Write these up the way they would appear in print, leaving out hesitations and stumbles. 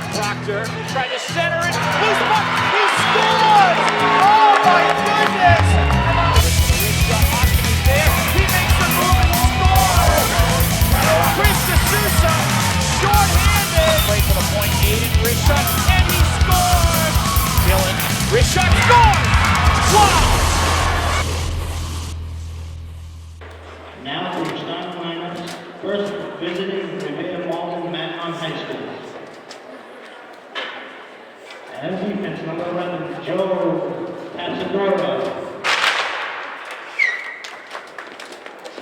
Proctor tried to center it. Loose puck. He scores! Oh my goodness! He's there. He makes the move and scores! Chris D'Souza, short-handed. Play for the point. Aiden Rishut, and he scores! Dylan Rishut scores! Wow! Now for your starting lineups. First, visiting Revere, Malden, Matignon High School. As defense, number 11, Joe Pasadora.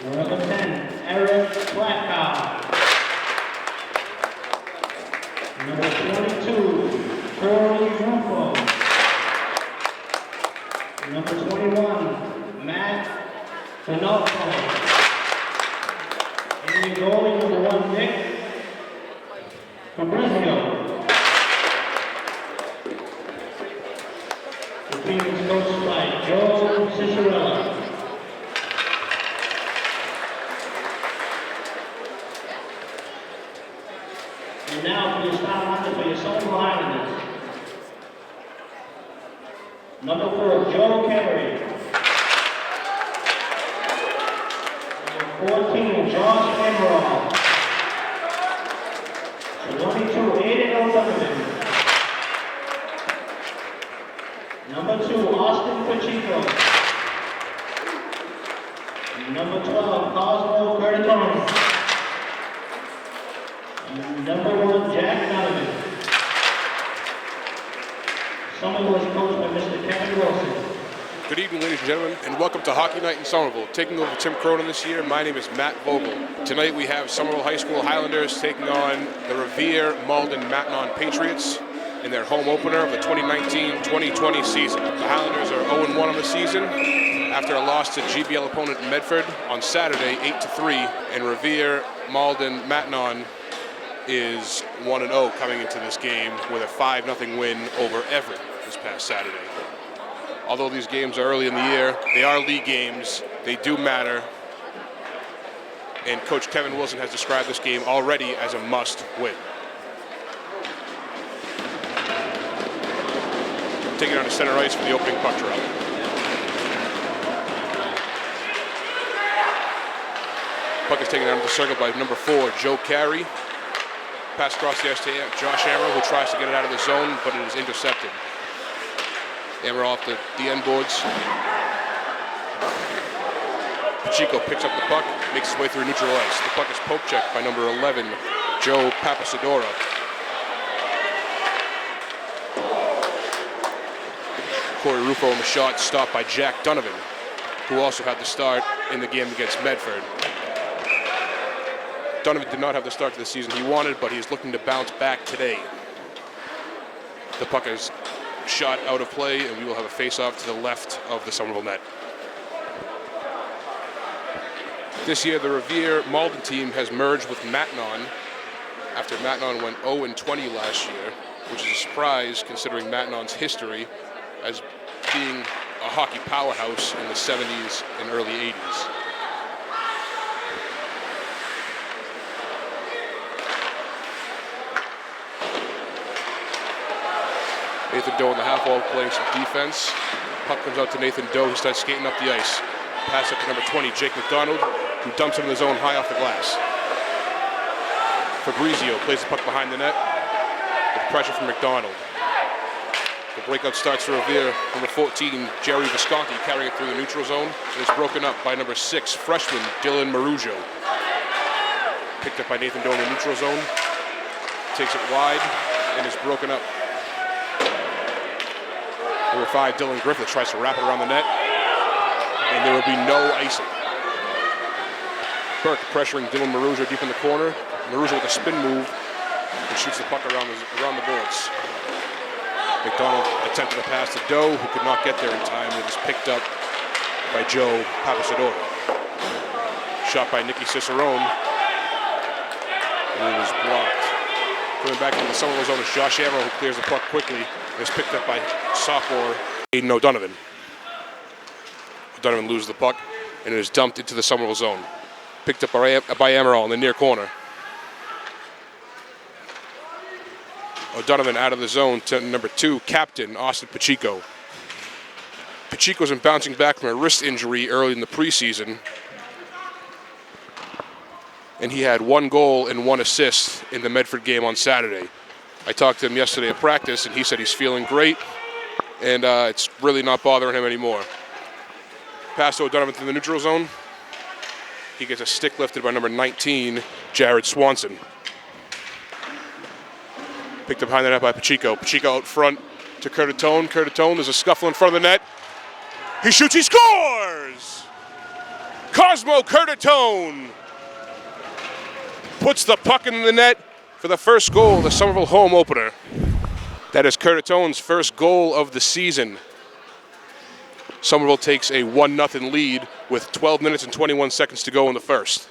Number 10, Eric Blackout. Number 22, Corey Rumfo. Number 21, Matt Finolfo. And the goalie, number 1, Nick Fabrizio. The team is coached by Joe Cicerella. And now for your start lineup for your Somerville Highlanders. Number 4, Joe Carey. Number 14, Josh Emerald. 22, Aiden O'Donovan. Number 2, Austin Pacheco. Number 12, Cosmo Curtatone. Number 1, Jack Donovan. Somerville is coached by Mr. Kevin Wilson. Good evening, ladies and gentlemen, and welcome to Hockey Night in Somerville. Taking over Tim Cronin this year, my name is Matt Vogel. Tonight we have Somerville High School Highlanders taking on the Revere, Malden, Matignon Patriots in their home opener of the 2019-2020 season. The Highlanders are 0-1 on the season after a loss to GBL opponent Medford on Saturday, 8-3, and Revere, Malden, Matignon is 1-0 coming into this game with a 5-0 win over Everett this past Saturday. Although these games are early in the year, they are league games, they do matter, and Coach Kevin Wilson has described this game already as a must-win. Taking on to center ice for the opening puck drop. Puck is taken out of the circle by number 4, Joe Carey. Pass across the ice to Josh Amaral, who tries to get it out of the zone, but it is intercepted. Amaral off the end boards. Pacheco picks up the puck, makes his way through neutral ice. The puck is poke checked by number 11, Joe Papasadora. Corey Rufo on the shot, stopped by Jack Donovan, who also had the start in the game against Medford. Donovan did not have the start to the season he wanted, but he's looking to bounce back today. The puck is shot out of play, and we will have a face-off to the left of the Somerville net. This year, the Revere Malden team has merged with Matignon after Matignon went 0-20 last year, which is a surprise considering Matignon's history as being a hockey powerhouse in the 70s and early 80s. Nathan Doe in the half wall playing some defense. Puck comes out to Nathan Doe, who starts skating up the ice. Pass up to number 20, Jake McDonald, who dumps it in the zone high off the glass. Fabrizio plays the puck behind the net with pressure from McDonald. The breakout starts for Revere. Number 14, Jerry Visconti, carrying it through the neutral zone. And is broken up by number 6, freshman Dylan Marujo. Picked up by Nathan Doe in the neutral zone. Takes it wide and is broken up. Number 5, Dylan Griffith tries to wrap it around the net, and there will be no icing. Burke pressuring Dylan Marujo deep in the corner. Marujo with a spin move and shoots the puck around the boards. McDonald attempted a pass to Doe, who could not get there in time. It was picked up by Joe Papasadora. Shot by Nicky Cicerone, and it was blocked. Coming back into the Somerville zone is Josh Amaral, who clears the puck quickly. It's picked up by sophomore Aiden O'Donovan. O'Donovan loses the puck, and it is dumped into the Somerville zone. Picked up by Amaral in the near corner. O'Donovan out of the zone to number 2, captain Austin Pacheco. Pacheco's been bouncing back from a wrist injury early in the preseason, and he had 1 goal and 1 assist in the Medford game on Saturday. I talked to him yesterday at practice, and he said he's feeling great, and it's really not bothering him anymore. Pass to O'Donovan through the neutral zone. He gets a stick lifted by number 19, Jared Swanson. Picked up behind the net by Pacheco. Pacheco out front to Curtatone. Curtatone, there's a scuffle in front of the net. He shoots, he scores! Cosmo Curtatone puts the puck in the net for the first goal of the Somerville home opener. That is Curtatone's first goal of the season. Somerville takes a 1-0 lead with 12 minutes and 21 seconds to go in the first.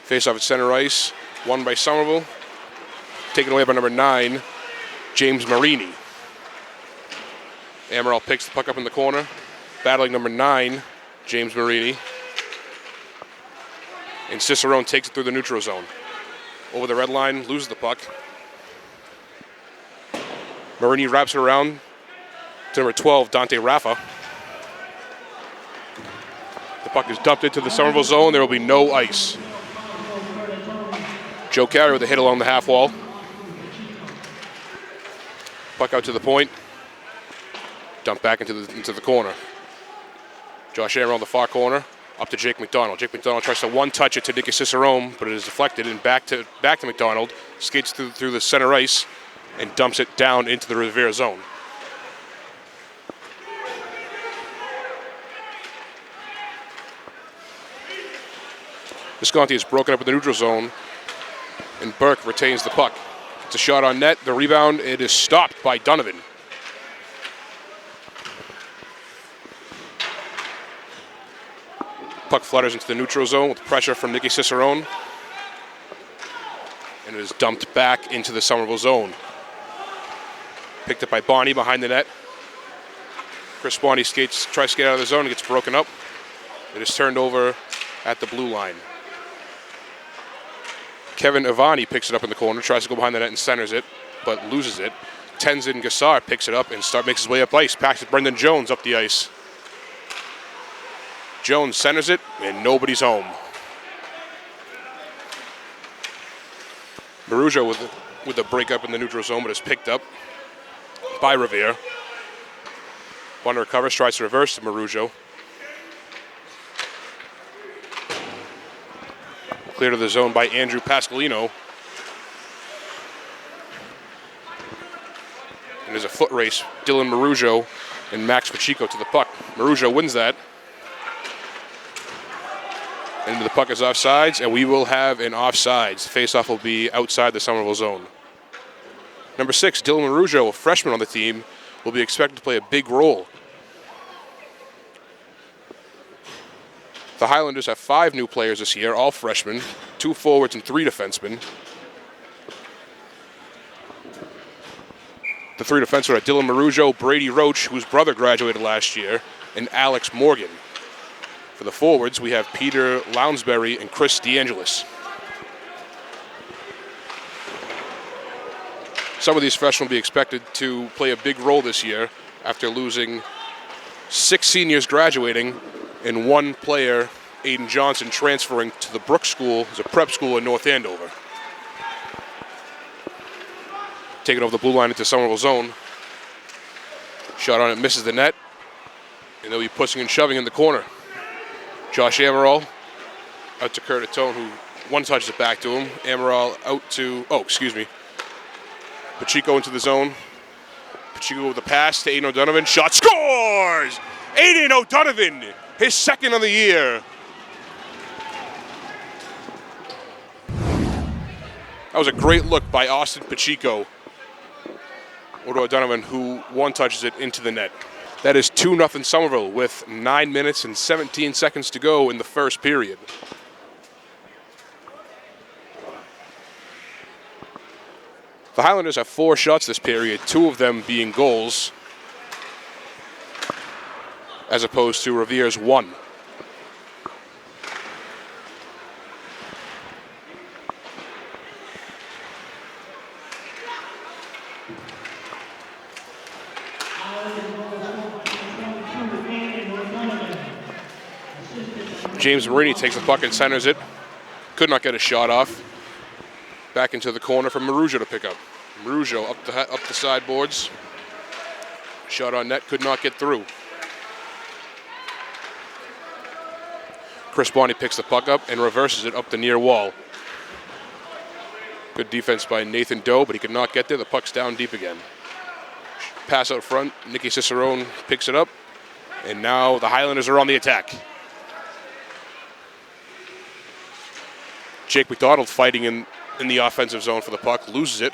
Face off at center ice, won by Somerville. Taken away by number 9, James Marini. Amaral picks the puck up in the corner, battling number 9, James Marini. And Cicerone takes it through the neutral zone. Over the red line, loses the puck. Marini wraps it around to number 12, Dante Raffa. The puck is dumped into the Somerville zone. There will be no ice. Joe Carey with a hit along the half wall. Puck out to the point. Dumped back into the corner. Josh Amaral on the far corner. Up to Jake McDonald. Jake McDonald tries to one-touch it to Nicky Cicerone, but it is deflected and back to McDonald. Skates through the center ice and dumps it down into the Revere zone. Visconti is broken up in the neutral zone, and Burke retains the puck. It's a shot on net. The rebound, it is stopped by Donovan. Puck flutters into the neutral zone with pressure from Nicky Cicerone, and it is dumped back into the Somerville zone. Picked up by Bonnie behind the net. Chris Bonnie tries to skate out of the zone and gets broken up. It is turned over at the blue line. Kevin Ivani picks it up in the corner, tries to go behind the net and centers it, but loses it. Tenzin Gassar picks it up and makes his way up ice. Packs it Brendan Jones up the ice. Jones centers it, and nobody's home. Marujo with the breakup in the neutral zone, but is picked up by Revere. One recovers, tries to reverse to Marujo. Clear to the zone by Andrew Pascalino. And there's a foot race. Dylan Marujo and Max Pacheco to the puck. Marujo wins that. And the puck is offsides, and we will have an offsides. Face-off will be outside the Somerville zone. Number 6, Dylan Marujo, a freshman on the team, will be expected to play a big role. The Highlanders have 5 new players this year, all freshmen, 2 forwards and 3 defensemen. The 3 defensemen are Dylan Marujo, Brady Roach, whose brother graduated last year, and Alex Morgan. For the forwards, we have Peter Lounsbury and Chris DeAngelis. Some of these freshmen will be expected to play a big role this year after losing 6 seniors graduating and 1 player, Aiden Johnson, transferring to the Brooks School, as a prep school in North Andover. Taking over the blue line into Somerville zone. Shot on it, misses the net, and they'll be pushing and shoving in the corner. Josh Amaral out to Curtatone, who one-touches it back to him. Amaral out to, Pacheco into the zone. Pacheco with a pass to Aiden O'Donovan. Shot, scores! Aiden O'Donovan, his second of the year. That was a great look by Austin Pacheco. O'Donovan, who one-touches it into the net. That is 2-0 Somerville with 9 minutes and 17 seconds to go in the first period. The Highlanders have 4 shots this period, 2 of them being goals, as opposed to Revere's 1. James Marini takes the puck and centers it. Could not get a shot off. Back into the corner for Marujo to pick up. Marujo up the sideboards. Shot on net, could not get through. Chris Bonney picks the puck up and reverses it up the near wall. Good defense by Nathan Doe, but he could not get there. The puck's down deep again. Pass out front, Nicky Cicerone picks it up, and now the Highlanders are on the attack. Jake McDonald fighting in the offensive zone for the puck, loses it.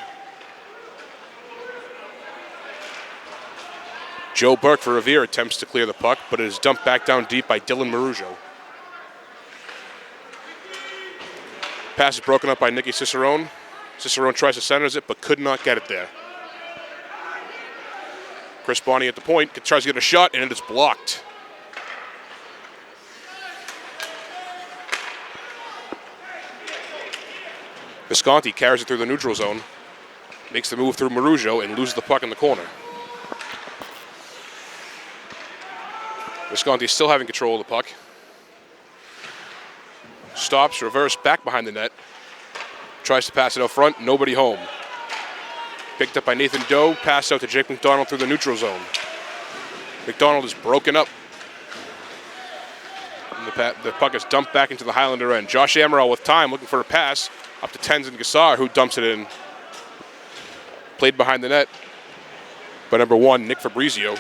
Joe Burke for Revere attempts to clear the puck, but it is dumped back down deep by Dylan Marujo. Pass is broken up by Nicky Cicerone. Cicerone tries to center it, but could not get it there. Chris Bonney at the point, tries to get a shot, and it is blocked. Visconti carries it through the neutral zone, makes the move through Marujo, and loses the puck in the corner. Visconti still having control of the puck. Stops, reverse, back behind the net. Tries to pass it out front, nobody home. Picked up by Nathan Doe, passed out to Jake McDonald through the neutral zone. McDonald is broken up. And the puck is dumped back into the Highlander end. Josh Amaral with time, looking for a pass, up to Tenzin Gassar, who dumps it in. Played behind the net by number 1, Nick Fabrizio.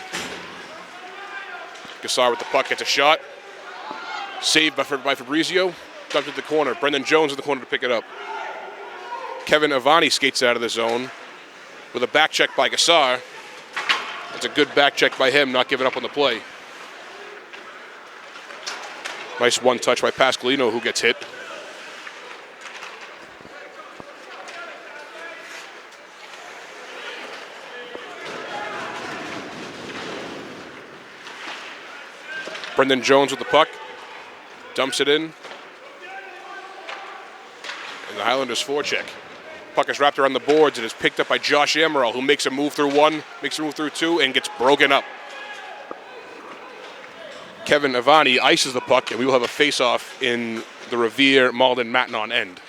Gassar with the puck, gets a shot. Saved by Fabrizio. Dumped into the corner. Brendan Jones in the corner to pick it up. Kevin Ivani skates out of the zone with a back check by Gassar. It's a good back check by him, not giving up on the play. Nice one touch by Pasqualino, who gets hit. Brendan Jones with the puck. Dumps it in. And the Highlanders forecheck. Puck is wrapped around the boards and is picked up by Josh Amaral, who makes a move through 1, makes a move through 2, and gets broken up. Kevin Ivani ices the puck, and we will have a face-off in the Revere Malden Matignon end.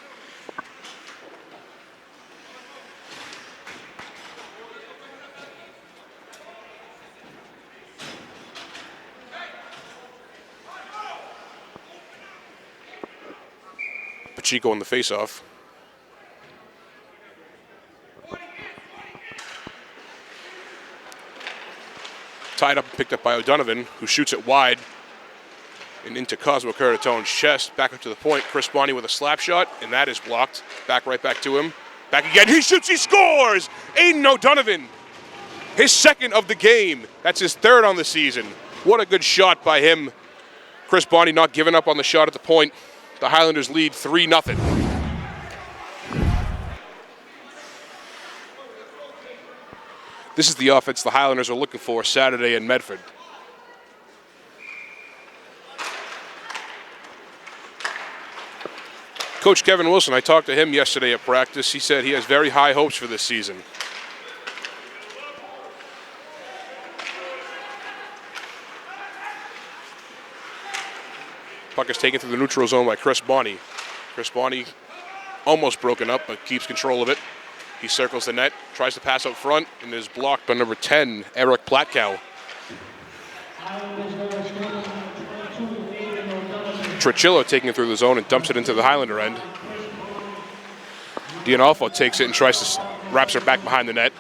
Pacheco on the face-off. Tied up and picked up by O'Donovan, who shoots it wide and into Cosmo Curatone's chest. Back up to the point. Chris Bonney with a slap shot, and that is blocked. Right back to him. Back again. He shoots. He scores! Aiden O'Donovan. His second of the game. That's his third on the season. What a good shot by him. Chris Bonney not giving up on the shot at the point. The Highlanders lead 3-0. This is the offense the Highlanders are looking for Saturday in Medford. Coach Kevin Wilson, I talked to him yesterday at practice. He said he has very high hopes for this season. Puck is taken through the neutral zone by Chris Bonney. Chris Bonney almost broken up, but keeps control of it. He circles the net, tries to pass out front, and is blocked by number 10, Eric Platkow. Tricillo taking it through the zone and dumps it into the Highlander end. D'Onofrio takes it and tries to wraps her back behind the net.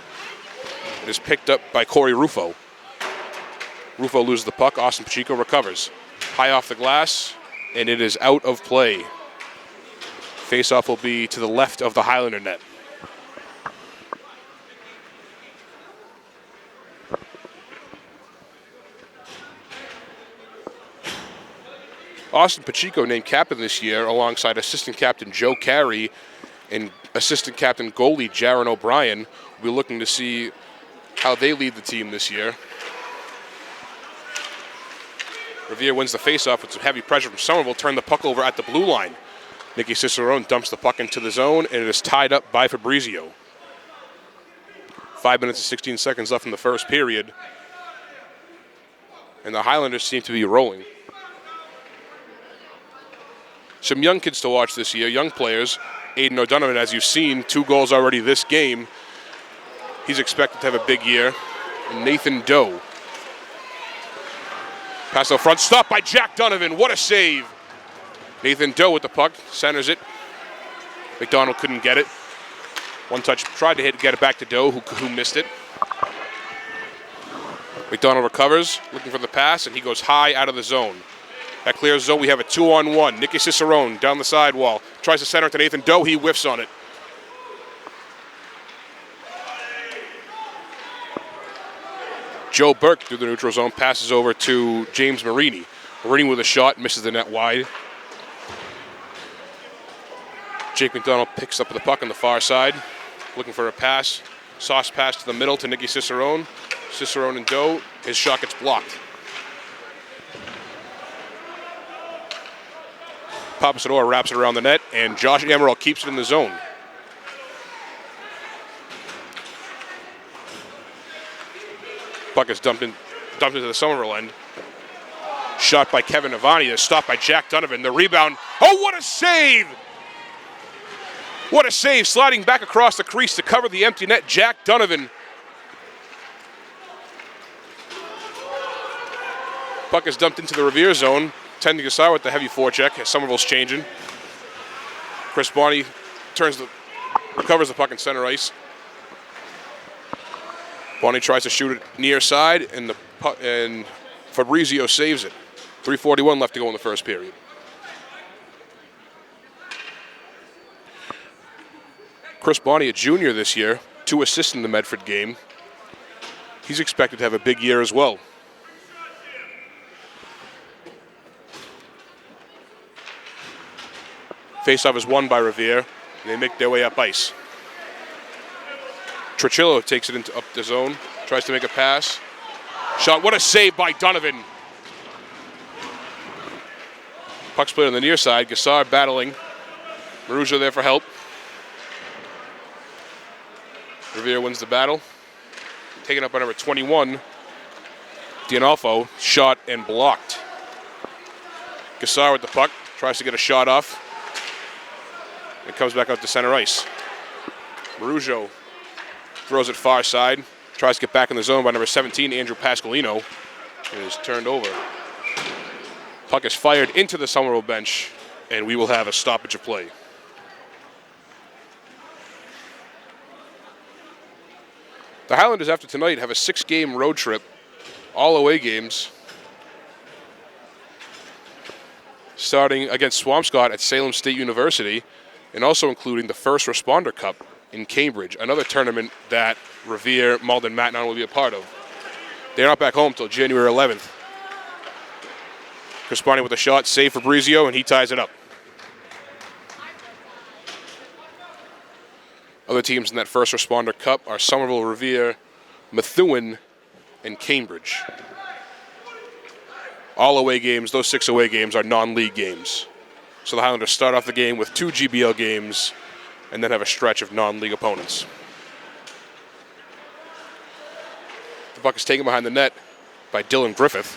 It is picked up by Corey Rufo. Rufo loses the puck. Austin Pacheco recovers. High off the glass, and it is out of play. Face-off will be to the left of the Highlander net. Austin Pacheco named captain this year alongside assistant captain Joe Carey and assistant captain goalie Jaron O'Brien. We're looking to see how they lead the team this year. Revere wins the faceoff with some heavy pressure from Somerville. Turn the puck over at the blue line. Nicky Cicerone dumps the puck into the zone, and it is tied up by Fabrizio. 5 minutes and 16 seconds left in the first period. And the Highlanders seem to be rolling. Some young kids to watch this year, young players. Aiden O'Donovan, as you've seen, 2 goals already this game. He's expected to have a big year. And Nathan Doe. Pass out front, stopped by Jack Donovan. What a save. Nathan Doe with the puck, centers it. McDonald couldn't get it. One touch, tried to get it back to Doe, who missed it. McDonald recovers, looking for the pass, and he goes high out of the zone. That clears zone. We have a 2-on-1. Nicky Cicerone down the sidewall. Tries to center it to Nathan Doe. He whiffs on it. Joe Burke through the neutral zone, passes over to James Marini. Marini with a shot, misses the net wide. Jake McDonald picks up the puck on the far side, looking for a pass. Sauce pass to the middle to Nicky Cicerone. Cicerone and Doe. His shot gets blocked. Papasador wraps it around the net, and Josh Amaral keeps it in the zone. Puck is dumped into the Somerville end. Shot by Kevin Avani. Stopped by Jack Donovan. The rebound. Oh, what a save! What a save, sliding back across the crease to cover the empty net. Jack Donovan. Puck is dumped into the Revere zone. Tending aside with the heavy forecheck as Somerville's changing. Chris Bonney recovers the puck in center ice. Bonney tries to shoot it near side, and Fabrizio saves it. 3:41 left to go in the first period. Chris Bonney, a junior this year, 2 assists in the Medford game. He's expected to have a big year as well. Faceoff is won by Revere, and they make their way up ice. Tricillo takes it up the zone, tries to make a pass. Shot, what a save by Donovan. Puck's played on the near side, Gassar battling. Maruja there for help. Revere wins the battle. Taken up by number 21, D'Anolfo, shot and blocked. Gassar with the puck, tries to get a shot off. It comes back out to center ice. Marujo throws it far side. Tries to get back in the zone by number 17, Andrew Pasqualino. It is turned over. Puck is fired into the Somerville bench, and we will have a stoppage of play. The Highlanders, after tonight, have a 6-game road trip, all away games, starting against Swampscott at Salem State University, and also including the First Responder Cup in Cambridge, another tournament that Revere, Malden, Matignon will be a part of. They're not back home until January 11th. Chris Barney with a shot, save Fabrizio, and he ties it up. Other teams in that First Responder Cup are Somerville, Revere, Methuen, and Cambridge. All away games, those 6 away games are non-league games. So the Highlanders start off the game with 2 GBL games and then have a stretch of non-league opponents. The puck is taken behind the net by Dylan Griffith,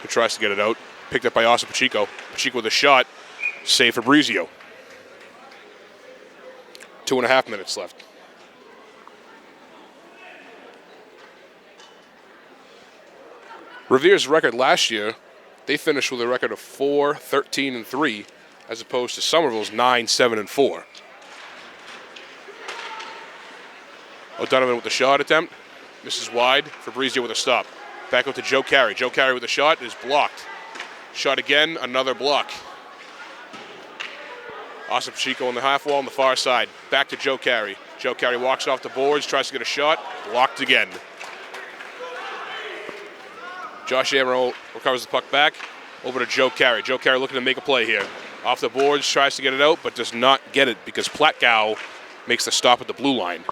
who tries to get it out. Picked up by Asa Pacheco. Pacheco with a shot, save Fabrizio. 2.5 minutes left. Revere's record last year, they finished with a record of 4-13-3, as opposed to Somerville's 9-7-4. O'Donovan with the shot attempt, misses wide. Fabrizio with a stop. Back out to Joe Carey. Joe Carey with a shot is blocked. Shot again, another block. Asa Pacheco on the half wall on the far side. Back to Joe Carey. Joe Carey walks off the boards, tries to get a shot, blocked again. Josh Amaral recovers the puck back, over to Joe Carey. Joe Carey looking to make a play here. Off the boards, tries to get it out, but does not get it because Platgow makes the stop at the blue line.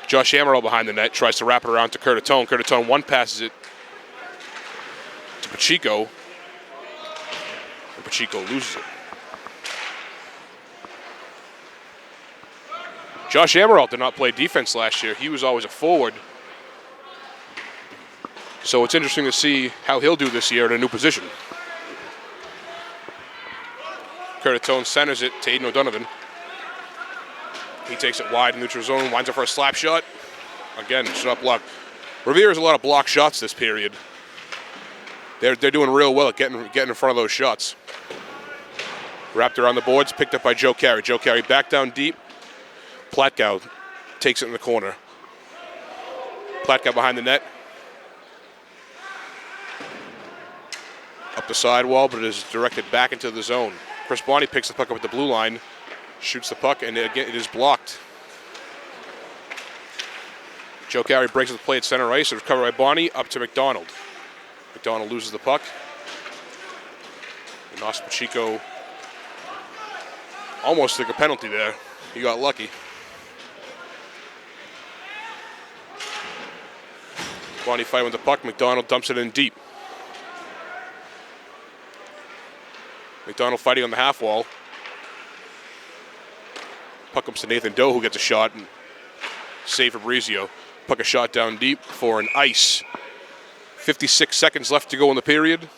Josh Amaral behind the net, tries to wrap it around to Curtatone. Curtatone one passes it to Pacheco, and Pacheco loses it. Josh Amaral did not play defense last year. He was always a forward. So it's interesting to see how he'll do this year in a new position. Curtatone centers it to Aiden O'Donovan. He takes it wide in neutral zone, winds up for a slap shot. Again, shot block. Revere has a lot of block shots this period. They're doing real well at getting in front of those shots. Wrapped around the boards, picked up by Joe Carey. Joe Carey back down deep. Platkow takes it in the corner. Platkow behind the net. Up the sidewall, but it is directed back into the zone. Chris Bonney picks the puck up at the blue line, shoots the puck, and again it is blocked. Joe Carey breaks the play at center ice. It was covered by Bonney, up to McDonald. McDonald loses the puck. And Austin Pacheco almost took a penalty there. He got lucky. Bonney fighting with the puck. McDonald dumps it in deep. McDonald fighting on the half wall. Puck comes to Nathan Doe, who gets a shot and save Fabrizio. Puck a shot down deep for an ice. 56 seconds left to go in the period.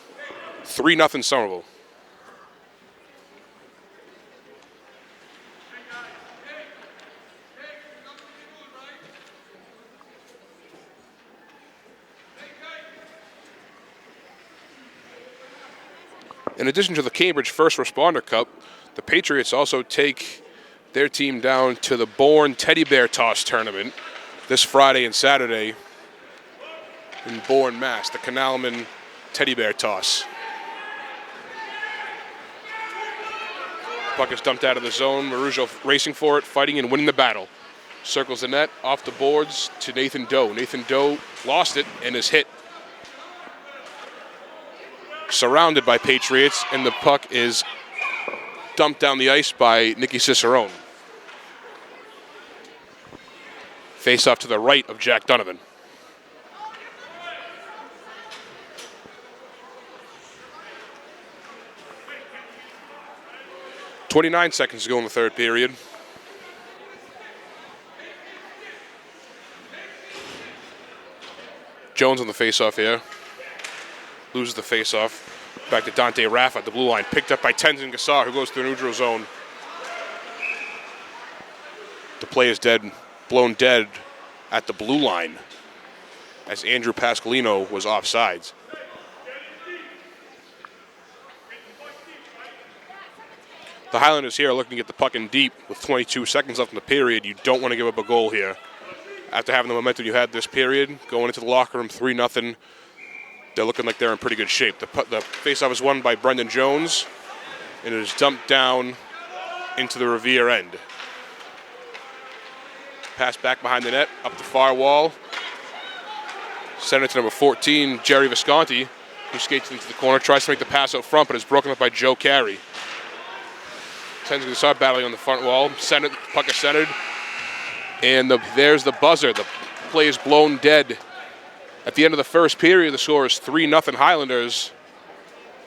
3-0 Somerville. In addition to the Cambridge First Responder Cup, the Patriots also take their team down to the Bourne Teddy Bear Toss Tournament this Friday and Saturday in Bourne, Mass. The Canalman Teddy Bear Toss. Puck is dumped out of the zone. Marujo racing for it, fighting and winning the battle. Circles the net, off the boards to Nathan Doe. Nathan Doe lost it and is hit. Surrounded by Patriots, and the puck is dumped down the ice by Nicky Cicerone. Face off to the right of Jack Donovan. .29 seconds to go in the third period. Jones on the face-off here. Loses the face-off. Back to Dante Raffa at the blue line. Picked up by Tenzin Gassar, who goes to the neutral zone. The play is dead, blown dead at the blue line as Andrew Pasqualino was offsides. The Highlanders here are looking to get the puck in deep with 22 seconds left in the period. You don't want to give up a goal here. After having the momentum you had this period, going into the locker room 3-0, they're looking like they're in pretty good shape. The faceoff is won by Brendan Jones, and it is dumped down into the Revere end. Pass back behind the net, up the far wall. Send it to number 14, Jerry Visconti, who skates into the corner, tries to make the pass out front, but is broken up by Joe Carey. Tends to start battling on the front wall. Puck is centered, and there's the buzzer. The play is blown dead. At the end of the first period, the score is 3-0 Highlanders,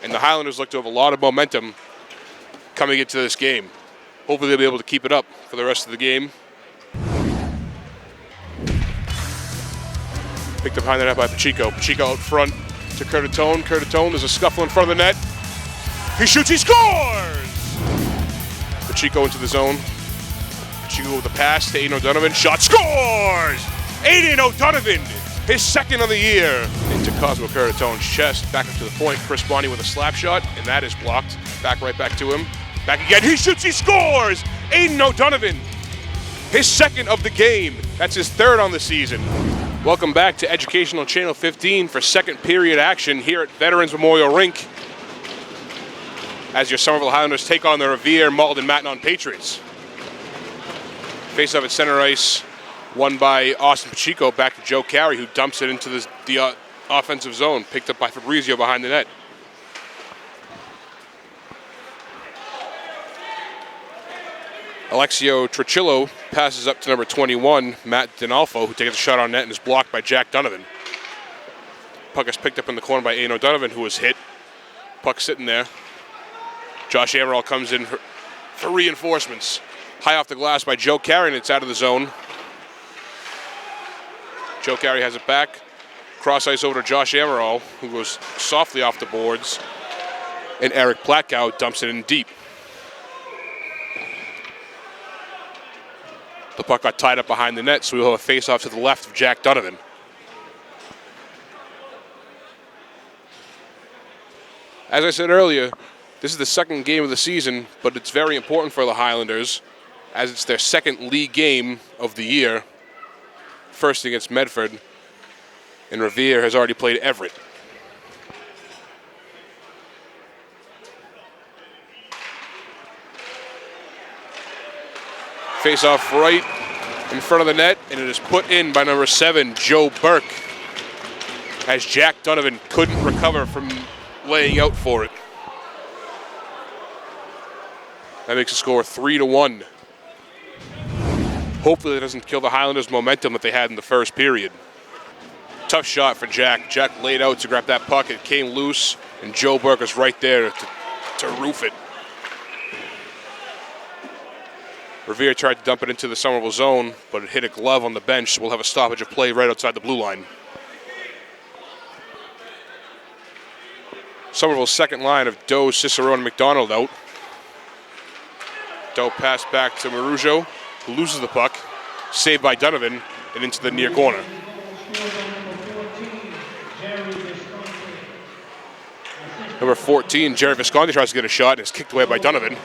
and the Highlanders look to have a lot of momentum coming into this game. Hopefully they'll be able to keep it up for the rest of the game. Picked up behind the net by Pacheco. Pacheco out front to Curtatone. Curtatone, there's a scuffle in front of the net. He shoots, he scores! Pacheco into the zone. Pacheco with the pass to Aiden O'Donovan. Shot, scores! Aiden O'Donovan! His second of the year. Into Cosmo Curtatone's chest, back up to the point. Chris Bonney with a slap shot, and that is blocked. Right back to him. Back again, he shoots, he scores! Aiden O'Donovan, his second of the game. That's his third on the season. Welcome back to Educational Channel 15 for second period action here at Veterans Memorial Rink as your Somerville Highlanders take on the Revere Malden Matignon Patriots. Face off at center ice. Won by Austin Pacheco, back to Joe Carey, who dumps it into the offensive zone. Picked up by Fabrizio behind the net. Alexio Tricillo passes up to number 21, Matt Dinalfo, who takes a shot on net and is blocked by Jack Donovan. Puck is picked up in the corner by Aiden O'Donovan, who was hit. Puck sitting there. Josh Amaral comes in for reinforcements. High off the glass by Joe Carey, and it's out of the zone. Joe Carey has it back. Cross ice over to Josh Amaral, who goes softly off the boards. And Eric Platkow dumps it in deep. The puck got tied up behind the net, so we'll have a face-off to the left of Jack Donovan. As I said earlier, this is the second game of the season, but it's very important for the Highlanders, as it's their second league game of the year. First against Medford, and Revere has already played Everett. Face off right in front of the net, and it is put in by number 7, Joe Burke, as Jack Donovan couldn't recover from laying out for it. That makes the score 3-1. Hopefully that doesn't kill the Highlanders' momentum that they had in the first period. Tough shot for Jack. Jack laid out to grab that puck. It came loose, and Joe Burke was right there to roof it. Revere tried to dump it into the Somerville zone, but it hit a glove on the bench, so we'll have a stoppage of play right outside the blue line. Somerville's second line of Doe, Cicerone, and McDonald out. Doe passed back to Marujo, who loses the puck, saved by Donovan, and into the near corner. Number 14, Jerry Visconti tries to get a shot and is kicked away by Donovan.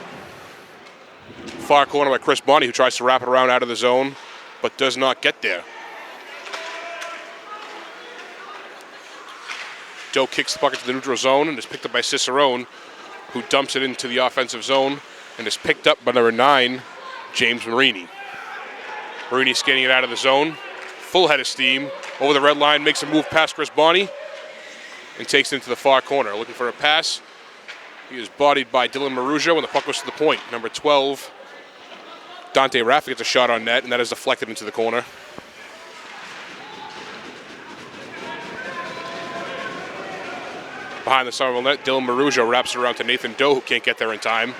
Far corner by Chris Bonney, who tries to wrap it around out of the zone, but does not get there. Doe kicks the puck into the neutral zone and is picked up by Cicerone, who dumps it into the offensive zone and is picked up by number 9, James Marini. Marini skating it out of the zone, full head of steam, over the red line, makes a move past Chris Bonney, and takes it into the far corner. Looking for a pass. He is bodied by Dylan Marujo, and the puck goes to the point. Number 12, Dante Raffa gets a shot on net, and that is deflected into the corner. Behind the Somerville net, Dylan Marujo wraps it around to Nathan Doe, who can't get there in time.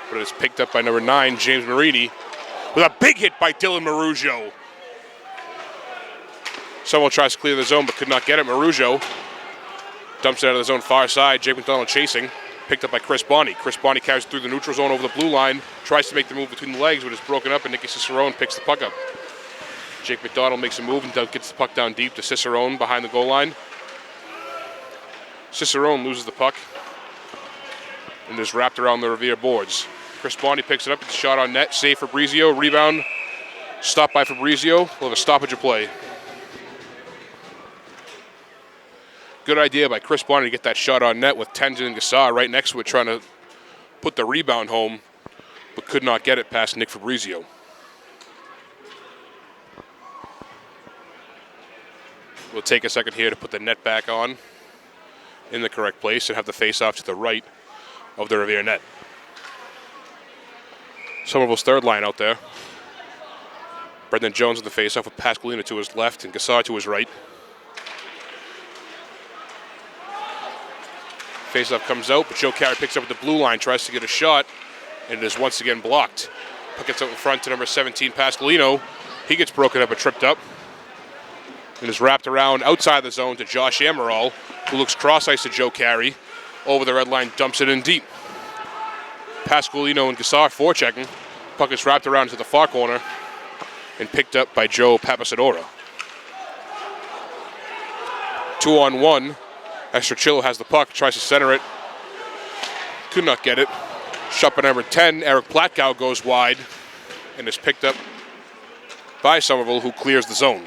But it is picked up by number 9, James Marini, with a big hit by Dylan Marujo. Somerville tries to clear the zone, but could not get it. Marujo dumps it out of the zone far side. Jake McDonald chasing, picked up by Chris Bonney. Chris Bonney carries through the neutral zone over the blue line, tries to make the move between the legs, but is broken up, and Nicky Cicerone picks the puck up. Jake McDonald makes a move and gets the puck down deep to Cicerone behind the goal line. Cicerone loses the puck and is wrapped around the Revere boards. Chris Bonney picks it up, it's a shot on net, save Fabrizio, rebound, stopped by Fabrizio. We'll have a stoppage of play. Good idea by Chris Bonney to get that shot on net with Tenzin and Gassar right next to it, trying to put the rebound home, but could not get it past Nick Fabrizio. We'll take a second here to put the net back on in the correct place and have the face-off to the right of the Revere net. Somerville's third line out there. Brendan Jones with the face-off with Pasqualina to his left and Gassar to his right. Face-off comes out, but Joe Carey picks up at the blue line, tries to get a shot, and it is once again blocked. Puck gets out in front to number 17, Pasqualino. He gets broken up and tripped up. And is wrapped around outside the zone to Josh Amaral, who looks cross-ice to Joe Carey. Over the red line, dumps it in deep. Pasqualino and Gassar forechecking. Puck is wrapped around to the far corner and picked up by Joe Papasadora. 2-on-1. Estrachillo has the puck, tries to center it. Could not get it. Shot by number 10, Eric Platkow goes wide and is picked up by Somerville, who clears the zone.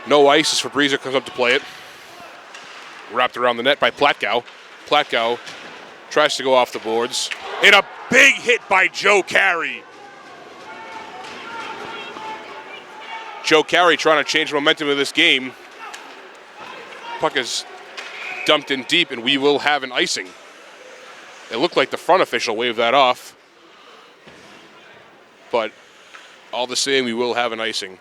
No ice as Fabrizio comes up to play it. Wrapped around the net by Platkow. Platkow tries to go off the boards. And a big hit by Joe Carey. Joe Carey trying to change the momentum of this game. Puck is dumped in deep, and we will have an icing. It looked like the front official waved that off. But all the same, we will have an icing.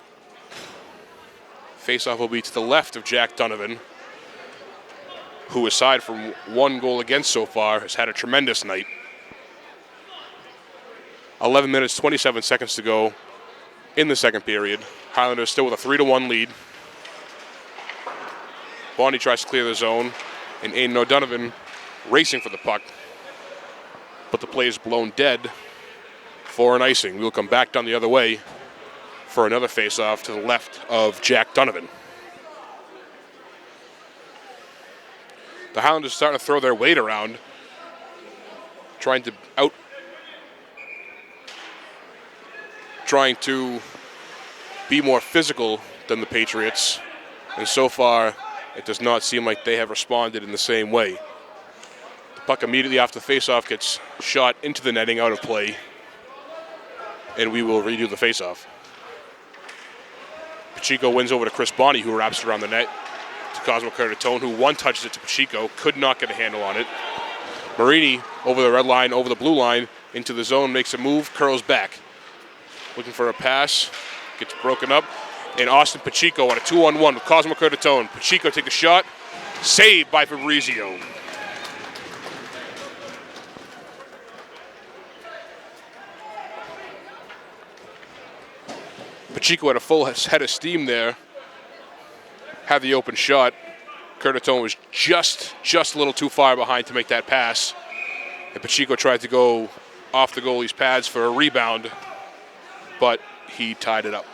Face-off will be to the left of Jack Donovan, who, aside from one goal against so far, has had a tremendous night. 11 minutes, 27 seconds to go in the second period. Highlanders still with a 3-1 lead. Bonnie tries to clear the zone, and Aiden O'Donovan racing for the puck. But the play is blown dead for an icing. We'll come back down the other way for another face-off to the left of Jack Donovan. The Highlanders are starting to throw their weight around, trying to be more physical than the Patriots, and so far it does not seem like they have responded in the same way. The puck immediately after the faceoff gets shot into the netting, out of play, and we will redo the faceoff. Pacheco wins over to Chris Bonney, who wraps it around the net to Cosmo Curtatone, who one-touches it to Pacheco, could not get a handle on it. Marini over the red line, over the blue line, into the zone, makes a move, curls back. Looking for a pass, gets broken up, and Austin Pacheco on a 2-on-1 with Cosmo Curtatone. Pacheco takes a shot, saved by Fabrizio. Pacheco had a full head of steam there, had the open shot. Curtatone was just a little too far behind to make that pass, and Pacheco tried to go off the goalie's pads for a rebound, but he tied it up.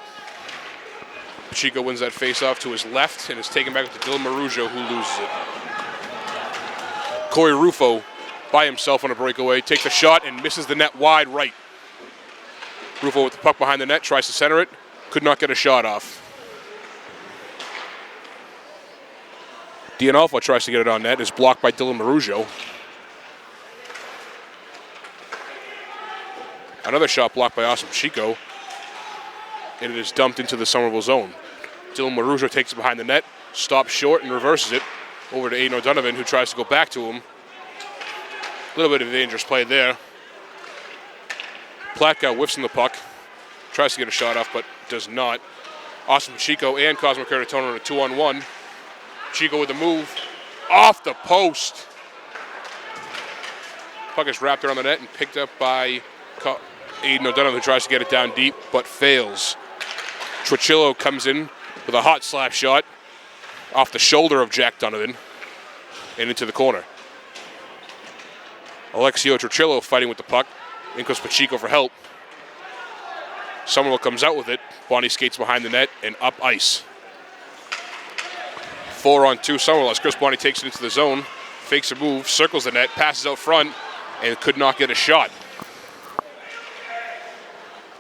Pacheco wins that faceoff to his left and is taken back to Dylan Marujo, who loses it. Corey Rufo, by himself on a breakaway, takes a shot and misses the net wide right. Rufo with the puck behind the net, tries to center it, could not get a shot off. D'Onofrio tries to get it on net, is blocked by Dylan Marujo. Another shot blocked by Austin Pacheco, and it is dumped into the Somerville zone. Dylan Marujo takes it behind the net, stops short and reverses it over to Aiden O'Donovan, who tries to go back to him. A little bit of a dangerous play there. Platka whiffs in the puck, tries to get a shot off, but does not. Austin Pacheco and Cosmo Curtatone on a 2-on-1. Pacheco with the move, off the post. Puck is wrapped around the net and picked up by Aiden O'Donovan, who tries to get it down deep, but fails. Tricillo comes in with a hot slap shot off the shoulder of Jack Donovan and into the corner. Alexio Tricillo fighting with the puck. In goes Pacheco for help. Somerville comes out with it. Bonnie skates behind the net and up ice. 4-on-2 Somerville as Chris Bonnie takes it into the zone, fakes a move, circles the net, passes out front, and could not get a shot.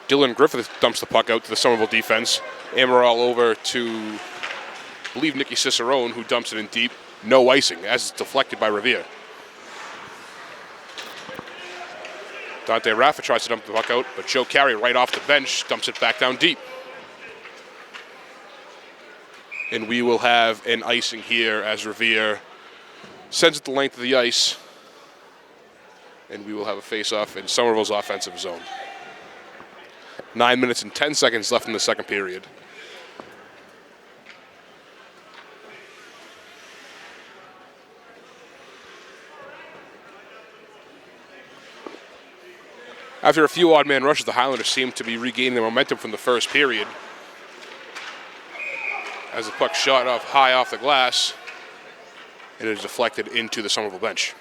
Dylan Griffith dumps the puck out to the Somerville defense. Amaral over to, I believe, Nicky Cicerone, who dumps it in deep. No icing, as it's deflected by Revere. Dante Raffa tries to dump the puck out, but Joe Carey, right off the bench, dumps it back down deep. And we will have an icing here as Revere sends it the length of the ice. And we will have a face-off in Somerville's offensive zone. 9 minutes and 10 seconds left in the second period. After a few odd man rushes, the Highlanders seem to be regaining their momentum from the first period. As the puck shot off high off the glass, it is deflected into the Somerville bench.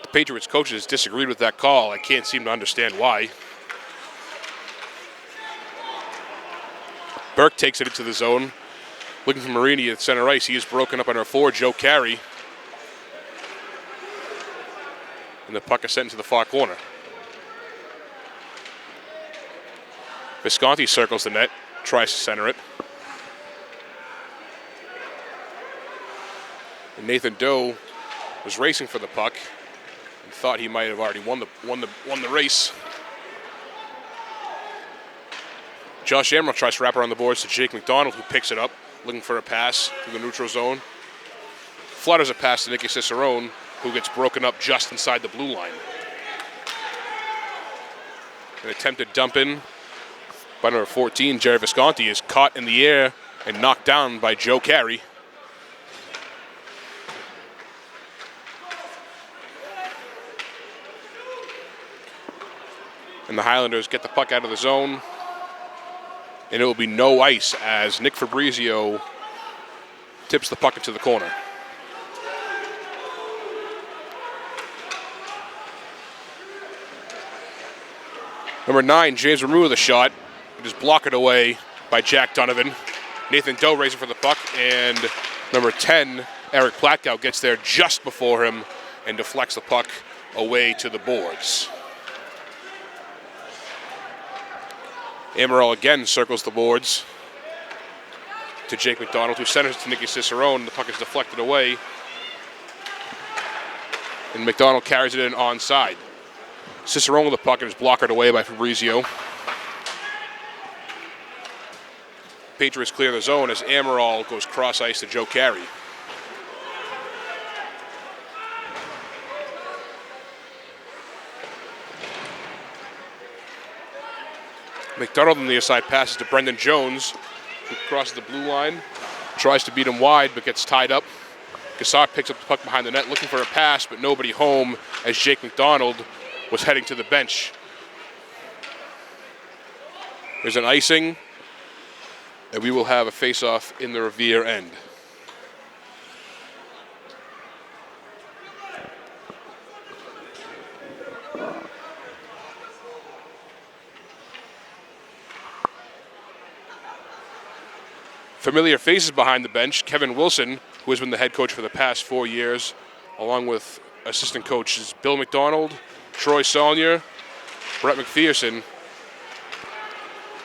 The Patriots coaches disagreed with that call. I can't seem to understand why. Burke takes it into the zone. Looking for Marini at center ice. He is broken up on our forward, Joe Carey. And the puck is sent into the far corner. Visconti circles the net, tries to center it. And Nathan Doe was racing for the puck and thought he might have already won the race. Josh Amaral tries to wrap around the boards to Jake McDonald, who picks it up, looking for a pass through the neutral zone. Flutters a pass to Nicky Cicerone, who gets broken up just inside the blue line. An attempted dump in by number 14, Jerry Visconti, is caught in the air and knocked down by Joe Carey. And the Highlanders get the puck out of the zone. And it will be no ice as Nick Fabrizio tips the puck into the corner. Number 9, James Rameau with a shot. It is blocked away by Jack Donovan. Nathan Doe racing for the puck, and number 10, Eric Platkow, gets there just before him and deflects the puck away to the boards. Amaral again circles the boards to Jake McDonald, who centers to Nicky Cicerone. The puck is deflected away, and McDonald carries it in onside. Cicerone with the puck and is blocked away by Fabrizio. Patriots clear the zone as Amaral goes cross ice to Joe Carey. McDonald on the near side passes to Brendan Jones, who crosses the blue line, tries to beat him wide but gets tied up. Gassar picks up the puck behind the net looking for a pass, but nobody home as Jake McDonald was heading to the bench. There's an icing, and we will have a face-off in the Revere end. Familiar faces behind the bench. Kevin Wilson, who has been the head coach for the past 4 years, along with assistant coaches Bill McDonald, Troy Saulnier, Brett McPherson.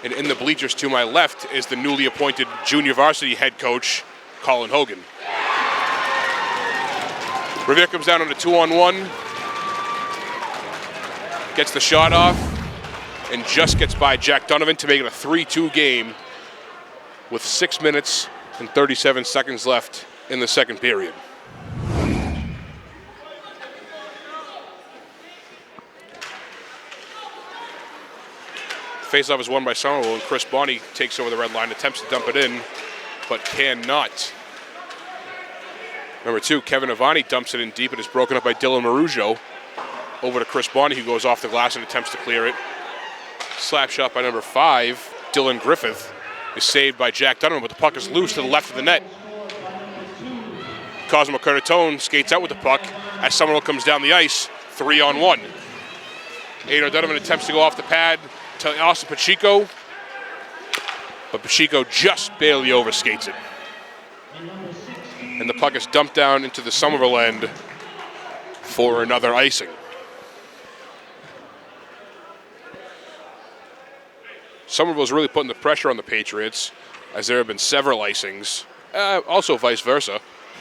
And in the bleachers to my left is the newly appointed junior varsity head coach, Colin Hogan. Revere comes down on a 2-on-1, gets the shot off, and just gets by Jack Donovan to make it a 3-2 game with 6 minutes and 37 seconds left in the second period. Faceoff is won by Somerville, and Chris Bonney takes over the red line, attempts to dump it in, but cannot. Number 2, Kevin Avani dumps it in deep. It is broken up by Dylan Marujo. Over to Chris Bonney, who goes off the glass and attempts to clear it. Slap shot by number 5, Dylan Griffith, is saved by Jack Donovan, but the puck is loose to the left of the net. Cosmo Curtatone skates out with the puck as Somerville comes down the ice, 3-on-1. Aiden Donovan attempts to go off the pad to Austin Pacheco, but Pacheco just barely overskates it. And the puck is dumped down into the Somerville end for another icing. Somerville's really putting the pressure on the Patriots, as there have been several icings. Also vice versa.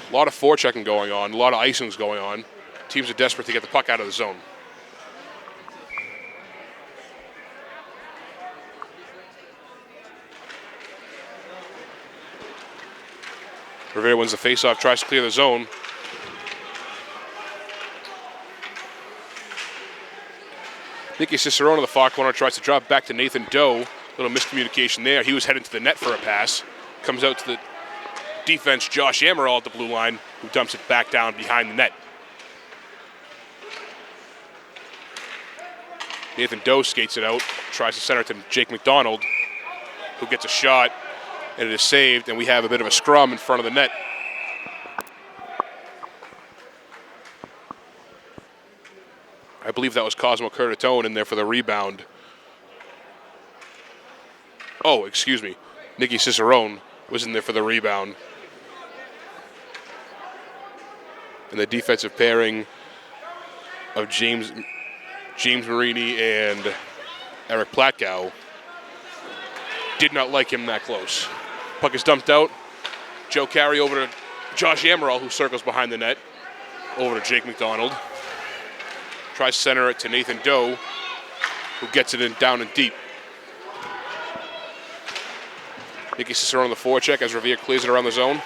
A lot of forechecking going on, a lot of icings going on. Teams are desperate to get the puck out of the zone. Revere wins the faceoff, tries to clear the zone. Nicky Cicerone of the far corner tries to drop back to Nathan Doe. Little miscommunication there. He was heading to the net for a pass. Comes out to the defense, Josh Amaral at the blue line, who dumps it back down behind the net. Nathan Doe skates it out, tries to center it to Jake McDonald, who gets a shot, and it is saved, and we have a bit of a scrum in front of the net. I believe that was Cosmo Curtatone in there for the rebound. Oh, excuse me. Nicky Cicerone was in there for the rebound. And the defensive pairing of James Marini and Eric Platkow did not like him that close. Puck is dumped out. Joe Carey over to Josh Amaral, who circles behind the net. Over to Jake McDonald. Tries to center it to Nathan Doe, who gets it in down and deep. Nicky Cicerone on the forecheck as Revere clears it around the zone.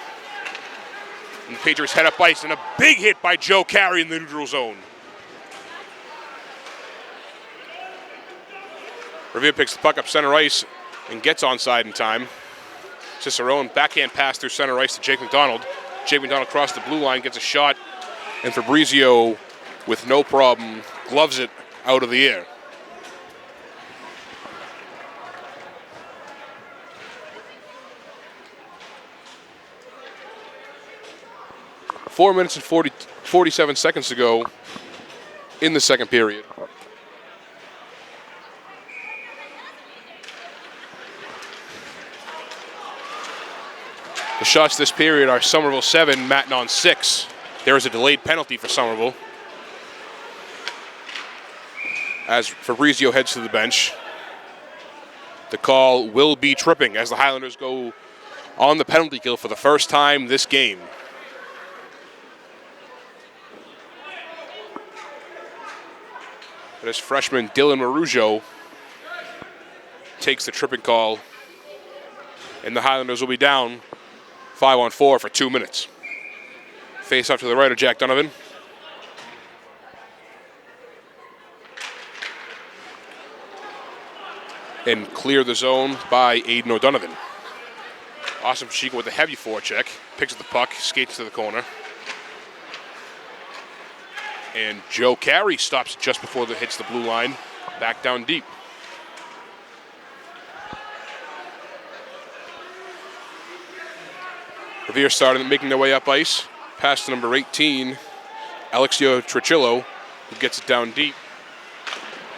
And the Patriots head up ice, and a big hit by Joe Carey in the neutral zone. Revere picks the puck up center ice and gets onside in time. Cicerone backhand pass through center ice to Jake McDonald. Jake McDonald across the blue line, gets a shot, and Fabrizio, with no problem, gloves it out of the air. Four minutes and 47 seconds to go in the second period. The shots this period are Somerville 7, Matignon 6. There is a delayed penalty for Somerville as Fabrizio heads to the bench. The call will be tripping as the Highlanders go on the penalty kill for the first time this game. But as freshman Dylan Marujo takes the tripping call, and the Highlanders will be down 5-on-4 for 2 minutes. Face off to the right of Jack Donovan. And clear the zone by Aiden O'Donovan. Awesome Chico with a heavy forecheck. Picks up the puck, skates to the corner. And Joe Carey stops just before it hits the blue line. Back down deep. Revere started making their way up ice. Pass to number 18, Alexio Tricillo, who gets it down deep.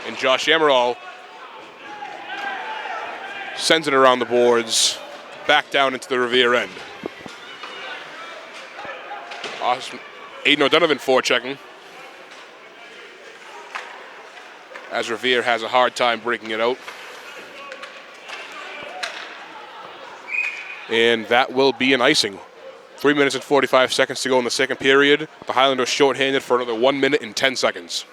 And Josh Amaral sends it around the boards, back down into the Revere end. Awesome. Aiden O'Donovan forechecking, as Revere has a hard time breaking it out. And that will be an icing. 3 minutes and 45 seconds to go in the second period. The Highlanders shorthanded for another 1 minute and 10 seconds.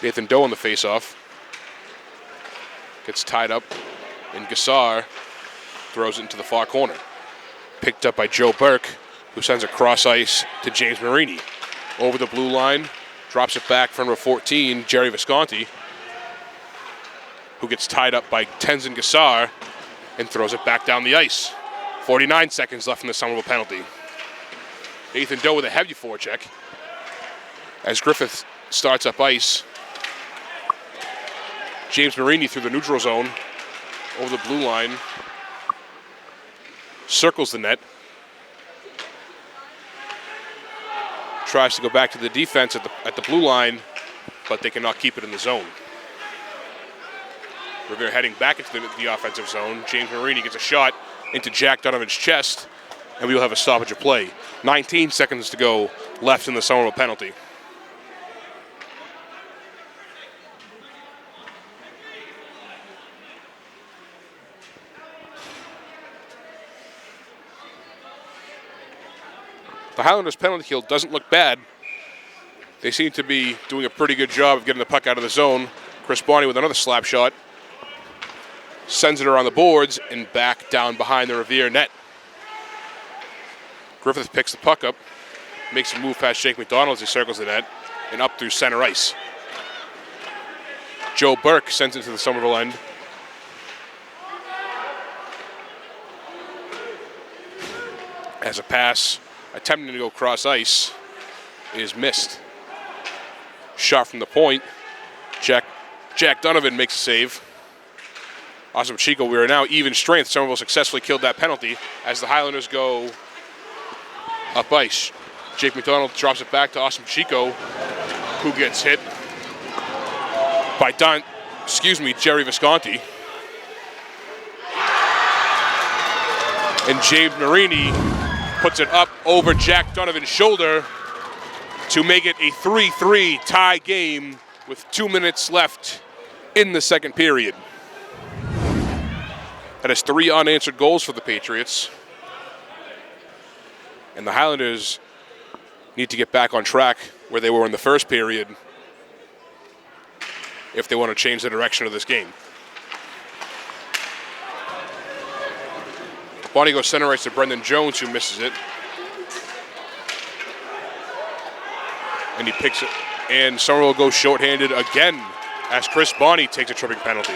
Nathan Doe on the faceoff. Gets tied up, and Gassar throws it into the far corner. Picked up by Joe Burke, who sends a cross ice to James Marini. Over the blue line, drops it back for number 14, Jerry Visconti, who gets tied up by Tenzin Gassar and throws it back down the ice. 49 seconds left in the Somerville penalty. Nathan Doe with a heavy forecheck. As Griffith starts up ice, James Marini through the neutral zone, over the blue line, circles the net, tries to go back to the defense at the blue line, but they cannot keep it in the zone. Revere heading back into the offensive zone. James Marini gets a shot into Jack Donovan's chest, and we will have a stoppage of play. 19 seconds to go left in the Somerville penalty. The Highlanders' penalty kill doesn't look bad. They seem to be doing a pretty good job of getting the puck out of the zone. Chris Barney with another slap shot. Sends it around the boards and back down behind the Revere net. Griffith picks the puck up, makes a move past Jake McDonald as he circles the net, and up through center ice. Joe Burke sends it to the Somerville end. As a pass attempting to go cross ice is missed. Shot from the point. Jack Donovan makes a save. Awesome Chico, we are now even strength. Somerville successfully killed that penalty as the Highlanders go up ice. Jake McDonald drops it back to Awesome Chico, who gets hit by Jerry Visconti. And James Marini puts it up over Jack Donovan's shoulder to make it a 3-3 tie game with 2 minutes left in the second period. That is 3 unanswered goals for the Patriots. And the Highlanders need to get back on track where they were in the first period. if they want to change the direction of this game. Bonnie goes center ice to Brendan Jones, who misses it. And he picks it. And Somerville goes shorthanded again as Chris Bonnie takes a tripping penalty.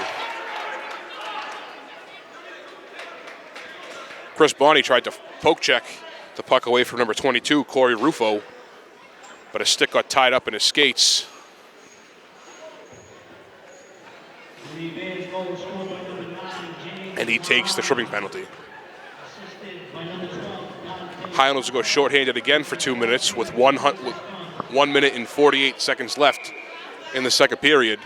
Chris Bonnie tried to poke check the puck away from number 22, Corey Rufo, but his stick got tied up in his skates. And he takes the tripping penalty. Highlanders will go shorthanded again for 2 minutes with 1 minute and 48 seconds left in the second period.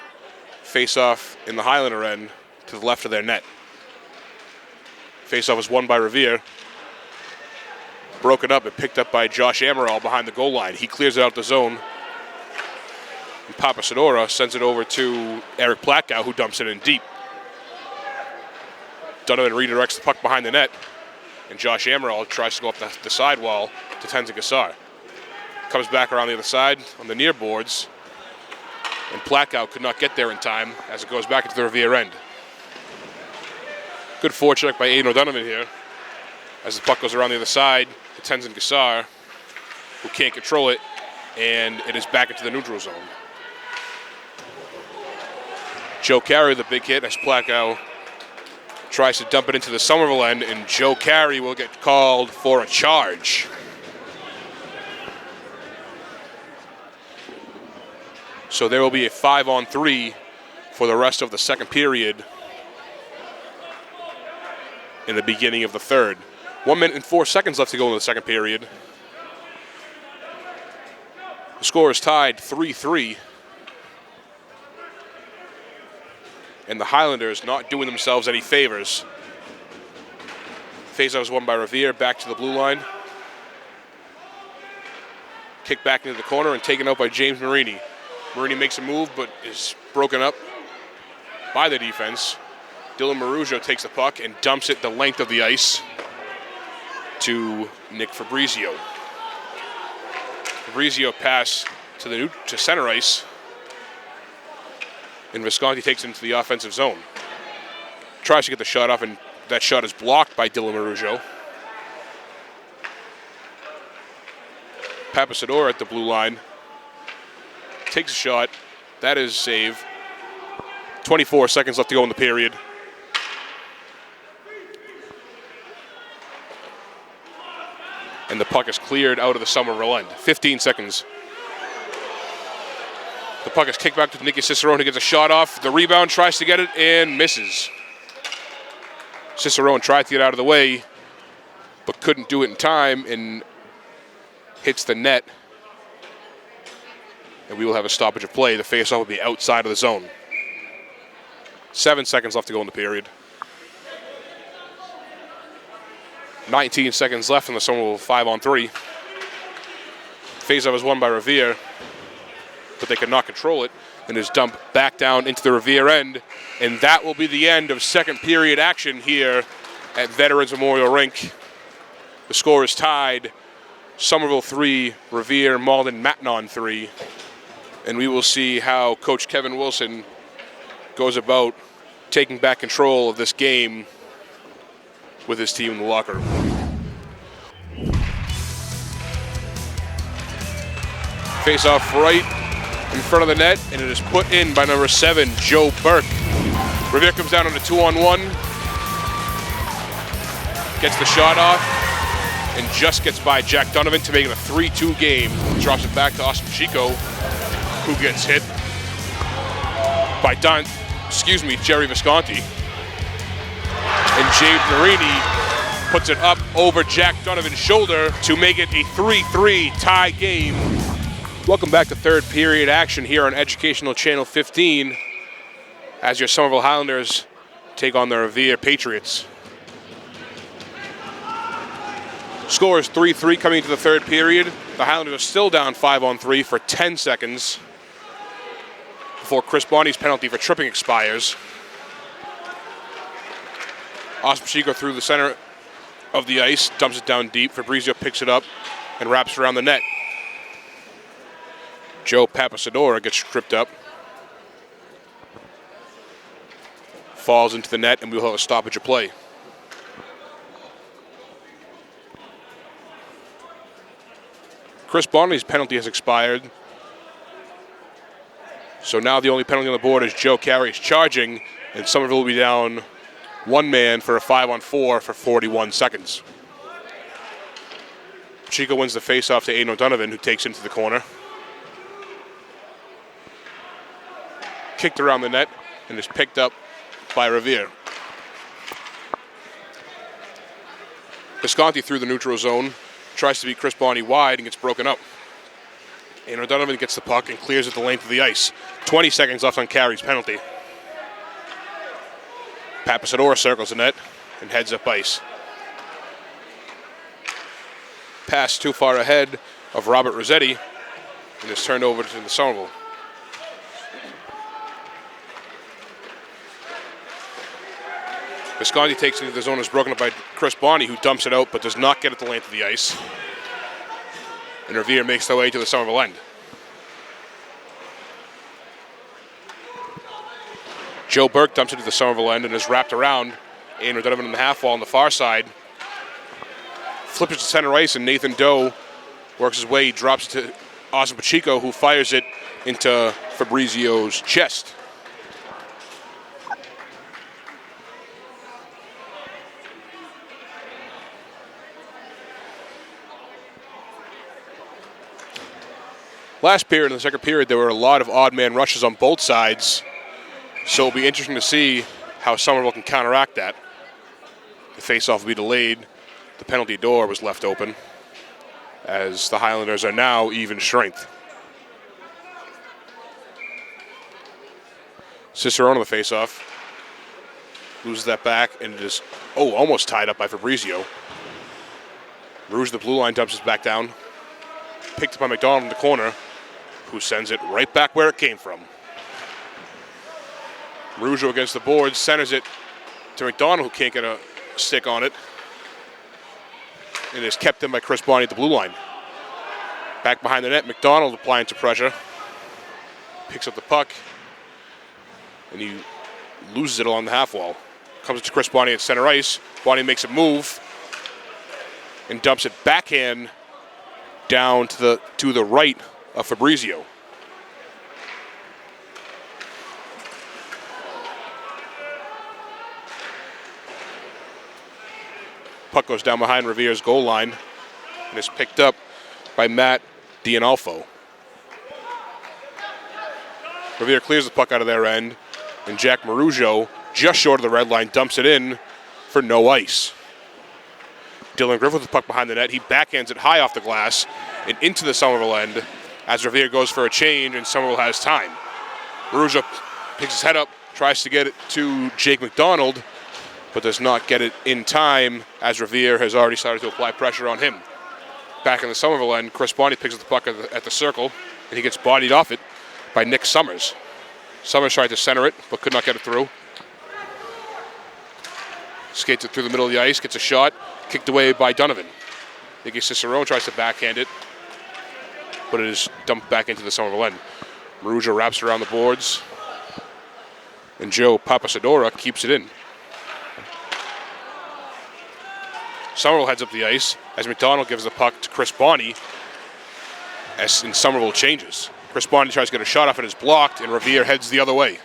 Face-off in the Highlander end to the left of their net. Face-off is won by Revere. Broken up and picked up by Josh Amaral behind the goal line. He clears it out the zone. And Papasadora sends it over to Eric Platkow, who dumps it in deep. Donovan redirects the puck behind the net. And Josh Amaral tries to go up the sidewall to Tenzin Gassar. Comes back around the other side on the near boards. And Platkow could not get there in time as it goes back into the Revere end. Good forecheck by Aiden O'Donovan here as the puck goes around the other side to Tenzin Gassar, who can't control it, and it is back into the neutral zone. Joe Carey, the big hit, as Platkow tries to dump it into the Somerville end, and Joe Carey will get called for a charge. So there will be a 5-on-3 for the rest of the second period in the beginning of the third. 1 minute and 4 seconds left to go in the second period. The score is tied 3-3. And the Highlanders not doing themselves any favors. Faceoff is won by Revere, back to the blue line. Kick back into the corner and taken out by James Marini. Marini makes a move but is broken up by the defense. Dylan Marujo takes the puck and dumps it the length of the ice to Nick Fabrizio. Fabrizio pass to center ice, and Visconti takes it into the offensive zone. Tries to get the shot off, and that shot is blocked by Dylan Marujo. Papasadora at the blue line takes a shot. That is save. 24 seconds left to go in the period. And the puck is cleared out of the Somerville end. 15 seconds. The puck is kicked back to Nicky Cicerone, who gets a shot off. The rebound, tries to get it and misses. Cicerone tried to get out of the way, but couldn't do it in time and hits the net. And we will have a stoppage of play. The faceoff will be outside of the zone. 7 seconds left to go in the period. 19 seconds left in the Somerville 5-on-3. Faceoff is won by Revere, but they could not control it, and is dumped back down into the Revere end. And that will be the end of second period action here at Veterans Memorial Rink. The score is tied. Somerville 3, Revere, Malden, Matignon 3. And we will see how Coach Kevin Wilson goes about taking back control of this game with his team in the locker room. Face off right in front of the net, and it is put in by number 7, Joe Burke. Revere comes down on a 2-on-1, gets the shot off, and just gets by Jack Donovan to make it a 3-2 game. Drops it back to Austin Chico, who gets hit by Jerry Visconti. And James Marini puts it up over Jack Donovan's shoulder to make it a 3-3 tie game. Welcome back to third period action here on Educational Channel 15 as your Somerville Highlanders take on the Revere Patriots. Score is 3-3 coming into the third period. The Highlanders are still down 5-on-3 for 10 seconds before Chris Bonnie's penalty for tripping expires. Ospachiko through the center of the ice, dumps it down deep. Fabrizio picks it up and wraps it around the net. Joe Papasadora gets tripped up. falls into the net, and we'll have a stoppage of play. Chris Bonney's penalty has expired. So now the only penalty on the board is Joe Carey's charging, and Somerville will be down one man for a 5-on-4 for 41 seconds. Chico wins the faceoff to Aiden O'Donovan, who takes into the corner. Kicked around the net and is picked up by Revere. Visconti through the neutral zone, tries to beat Chris Bonney wide and gets broken up. And O'Donovan gets the puck and clears it the length of the ice. 20 seconds left on Carey's penalty. Papasadora circles the net and heads up ice. Pass too far ahead of Robert Rossetti and is turned over to the Somerville. Visconti takes it into the zone, is broken up by Chris Bonney, who dumps it out but does not get it the length of the ice. And Revere makes their way to the Somerville end. Joe Burke dumps it to the Somerville end and is wrapped around. Aiden O'Donovan in the half wall on the far side. Flips it to center ice, and Nathan Doe works his way. He drops it to Austin Pacheco, who fires it into Fabrizio's chest. Last period, in the second period, there were a lot of odd man rushes on both sides, so it'll be interesting to see how Somerville can counteract that. The faceoff will be delayed. The penalty door was left open, as the Highlanders are now even strength. Cicerone on the faceoff. Loses that back and is, almost tied up by Fabrizio. Rouge, the blue line, dumps it back down. Picked up by McDonald in the corner, who sends it right back where it came from. Rougeau against the boards, centers it to McDonald, who can't get a stick on it. And is kept in by Chris Bonney at the blue line. Back behind the net, McDonald applying some pressure. Picks up the puck, and he loses it along the half wall. Comes to Chris Bonney at center ice. Bonney makes a move and dumps it backhand down to the right of Fabrizio. Puck goes down behind Revere's goal line and is picked up by Matt D'Anolfo. Revere clears the puck out of their end, and Jack Marujo, just short of the red line, dumps it in for no ice. Dylan Griffith with the puck behind the net. He backhands it high off the glass and into the Somerville end as Revere goes for a change and Somerville has time. Marujo picks his head up, tries to get it to Jake McDonald, but does not get it in time as Revere has already started to apply pressure on him. Back in the Somerville end, Chris Bonney picks up the puck at the circle, and he gets bodied off it by Nick Summers. Summers tried to center it, but could not get it through. Skates it through the middle of the ice, gets a shot, kicked away by Donovan. Nicky Cicerone tries to backhand it, but it is dumped back into the Somerville end. Marujo wraps around the boards, and Joe Papasadora keeps it in. Somerville heads up the ice as McDonald gives the puck to Chris Bonney as Somerville changes. Chris Bonney tries to get a shot off, it is blocked, and Revere heads the other way.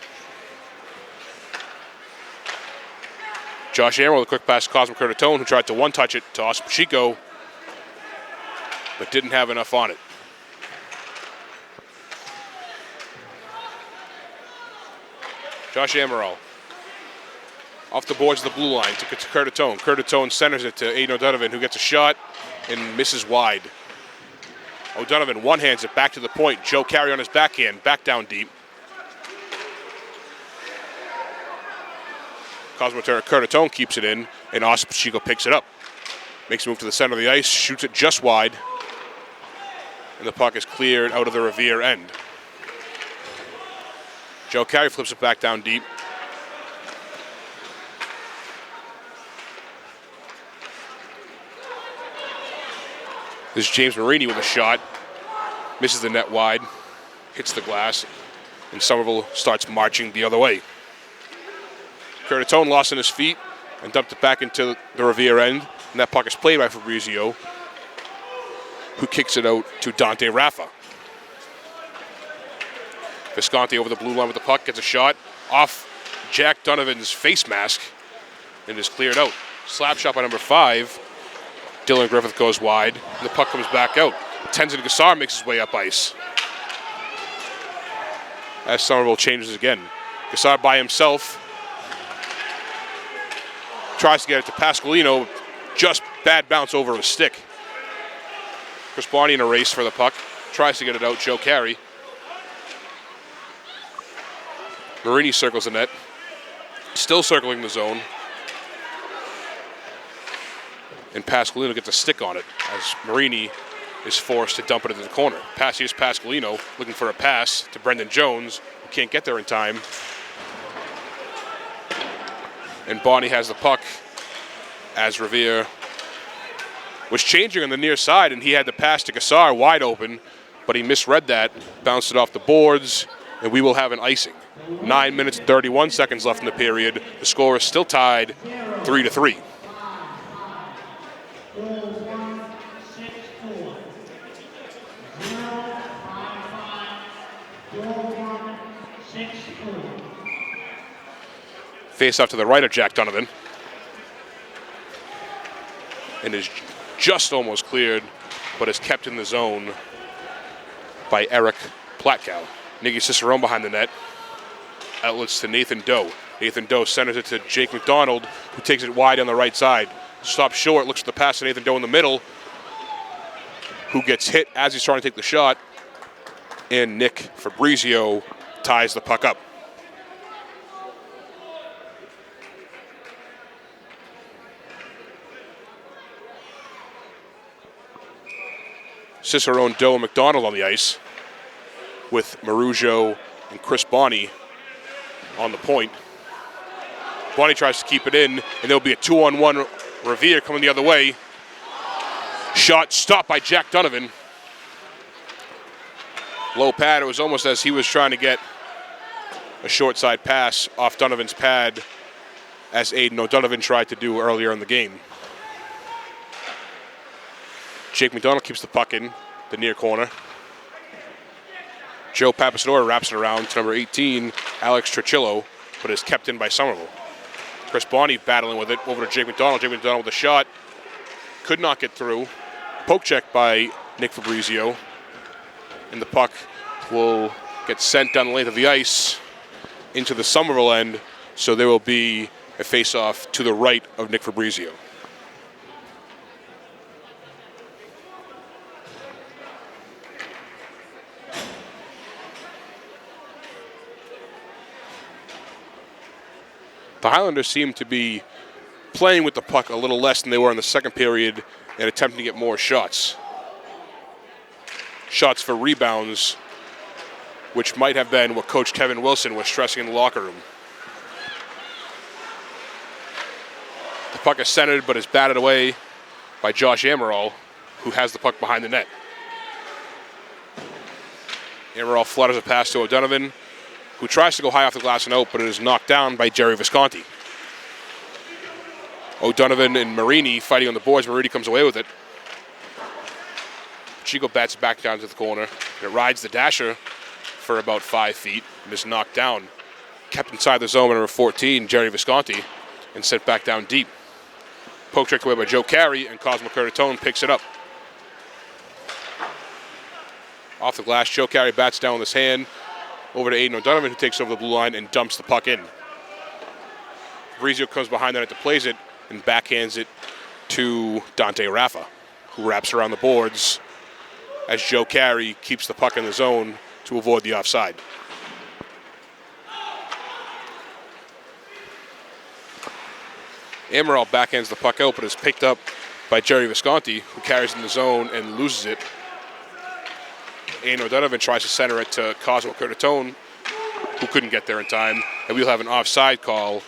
Josh Amaro with a quick pass to Cosmo Curtatone, who tried to one-touch it to Austin Pacheco, but didn't have enough on it. Josh Amaral off the boards of the blue line to Curtatone. Curtatone centers it to Aiden O'Donovan, who gets a shot and misses wide. O'Donovan one-hands it back to the point. Joe Carey on his backhand, back down deep. Cosmo Curtatone keeps it in, and Austin Pacheco picks it up. Makes a move to the center of the ice, shoots it just wide, and the puck is cleared out of the Revere end. Joe Carey flips it back down deep. This is James Marini with a shot. Misses the net wide, hits the glass, and Somerville starts marching the other way. Curtatone lost on his feet and dumped it back into the Revere end. And that puck is played by Fabrizio, who kicks it out to Dante Raffa. Visconti over the blue line with the puck, gets a shot off Jack Donovan's face mask and is cleared out. Slap shot by number 5. Dylan Griffith goes wide, and the puck comes back out. Tenzin Gassar makes his way up ice. As Somerville changes again. Gassar by himself tries to get it to Pasqualino, just bad bounce over a stick. Chris Barney in a race for the puck, tries to get it out, Joe Carey. Marini circles the net, still circling the zone. And Pasqualino gets a stick on it as Marini is forced to dump it into the corner. Here's Pasqualino looking for a pass to Brendan Jones, who can't get there in time. And Barney has the puck as Revere was changing on the near side, and he had the pass to Gassar wide open, but he misread that, bounced it off the boards, and we will have an icing. 9 minutes and 31 seconds left in the period. The score is still tied 3-3. Face off to the right of Jack Donovan. And is just almost cleared, but is kept in the zone by Eric Platkow. Nicky Cicerone behind the net. Outlets to Nathan Doe. Nathan Doe centers it to Jake McDonald, who takes it wide on the right side. Stops short, looks for the pass to Nathan Doe in the middle, who gets hit as he's trying to take the shot. And Nick Fabrizio ties the puck up. Cicerone, Doe, and McDonald on the ice, with Marujo and Chris Bonney on the point. Bonney tries to keep it in, and there'll be a 2-on-1 Revere coming the other way. Shot stopped by Jack Donovan. Low pad. It was almost as he was trying to get a short side pass off Donovan's pad, as Aiden O'Donovan tried to do earlier in the game. Jake McDonald keeps the puck in the near corner. Joe Papasadora wraps it around to number 18, Alex Tricillo, but is kept in by Somerville. Chris Bonney battling with it over to Jake McDonald. Jake McDonald with a shot. Could not get through. Poke check by Nick Fabrizio. And the puck will get sent down the length of the ice into the Somerville end, so there will be a face-off to the right of Nick Fabrizio. The Highlanders seem to be playing with the puck a little less than they were in the second period and attempting to get more shots. Shots for rebounds, which might have been what Coach Kevin Wilson was stressing in the locker room. The puck is centered but is batted away by Josh Amaral, who has the puck behind the net. Amaral flutters a pass to O'Donovan, who tries to go high off the glass and out, but it is knocked down by Jerry Visconti. O'Donovan and Marini fighting on the boards. Marini comes away with it. Chico bats it back down to the corner. And it rides the dasher for about 5 feet and is knocked down. Kept inside the zone by number 14, Jerry Visconti, and sent back down deep. Poke checked away by Joe Carey, and Cosmo Curtatone picks it up. Off the glass, Joe Carey bats down with his hand over to Aiden O'Donovan, who takes over the blue line and dumps the puck in. Fabrizio comes behind the net to plays it and backhands it to Dante Raffa, who wraps around the boards as Joe Carey keeps the puck in the zone to avoid the offside. Amaral backhands the puck out, but is picked up by Jerry Visconti, who carries in the zone and loses it. Aiden O'Donovan tries to center it to Cosmo Curtatone, who couldn't get there in time. And we'll have an offside call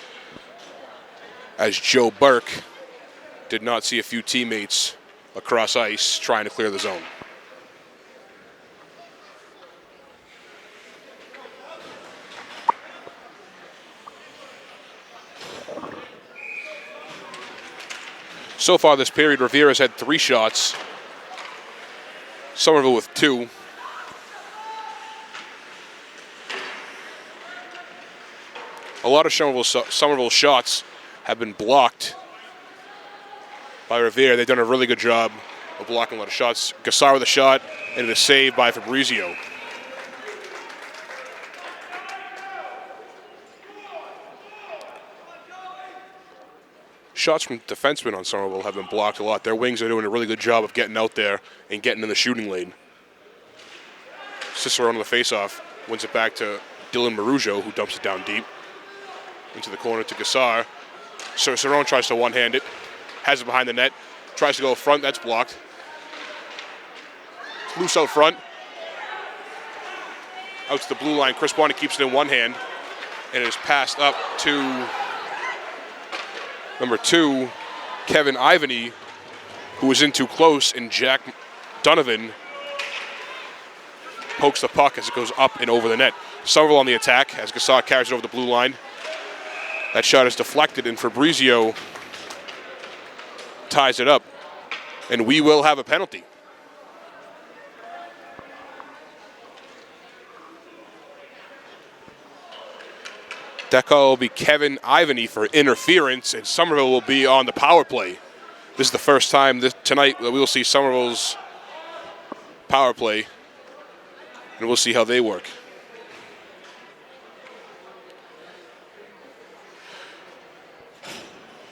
as Joe Burke did not see a few teammates across ice trying to clear the zone. So far this period, Revere has had 3 shots. Somerville with 2. A lot of Somerville shots have been blocked by Revere. They've done a really good job of blocking a lot of shots. Gassar with a shot, and it is saved by Fabrizio. Shots from defensemen on Somerville have been blocked a lot. Their wings are doing a really good job of getting out there and getting in the shooting lane. Cicerone on the faceoff wins it back to Dylan Marujo, who dumps it down deep into the corner to Gassar. Cicerone tries to one-hand it, has it behind the net, tries to go front, that's blocked. Loose out front. Out to the blue line. Chris Bonnie keeps it in one hand, and it is passed up to number 2, Kevin Ivany, who was in too close, and Jack Donovan pokes the puck as it goes up and over the net. Somerville on the attack as Gassar carries it over the blue line. That shot is deflected, and Fabrizio ties it up, and we will have a penalty. That call will be Kevin Ivany for interference, and Somerville will be on the power play. This is the first time tonight that we will see Somerville's power play, and we'll see how they work.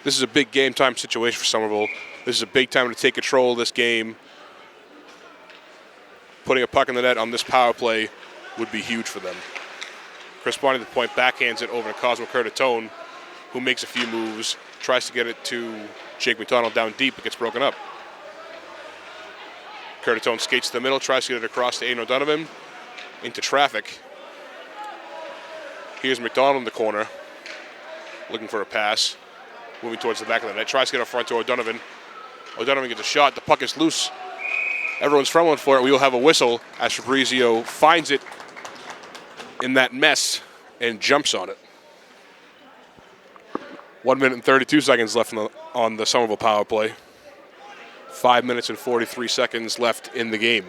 This is a big game time situation for Somerville. This is a big time to take control of this game. Putting a puck in the net on this power play would be huge for them. Chris Bonnie at the point backhands it over to Cosmo Curtatone, who makes a few moves, tries to get it to Jake McDonald down deep, but gets broken up. Curtatone skates to the middle, tries to get it across to Aiden O'Donovan, into traffic. Here's McDonald in the corner, looking for a pass, moving towards the back of the net, tries to get up front to O'Donovan. O'Donovan gets a shot, the puck is loose. Everyone's fumbling for it. We will have a whistle as Fabrizio finds it in that mess and jumps on it. 1 minute and 32 seconds left on the Somerville power play. 5 minutes and 43 seconds left in the game.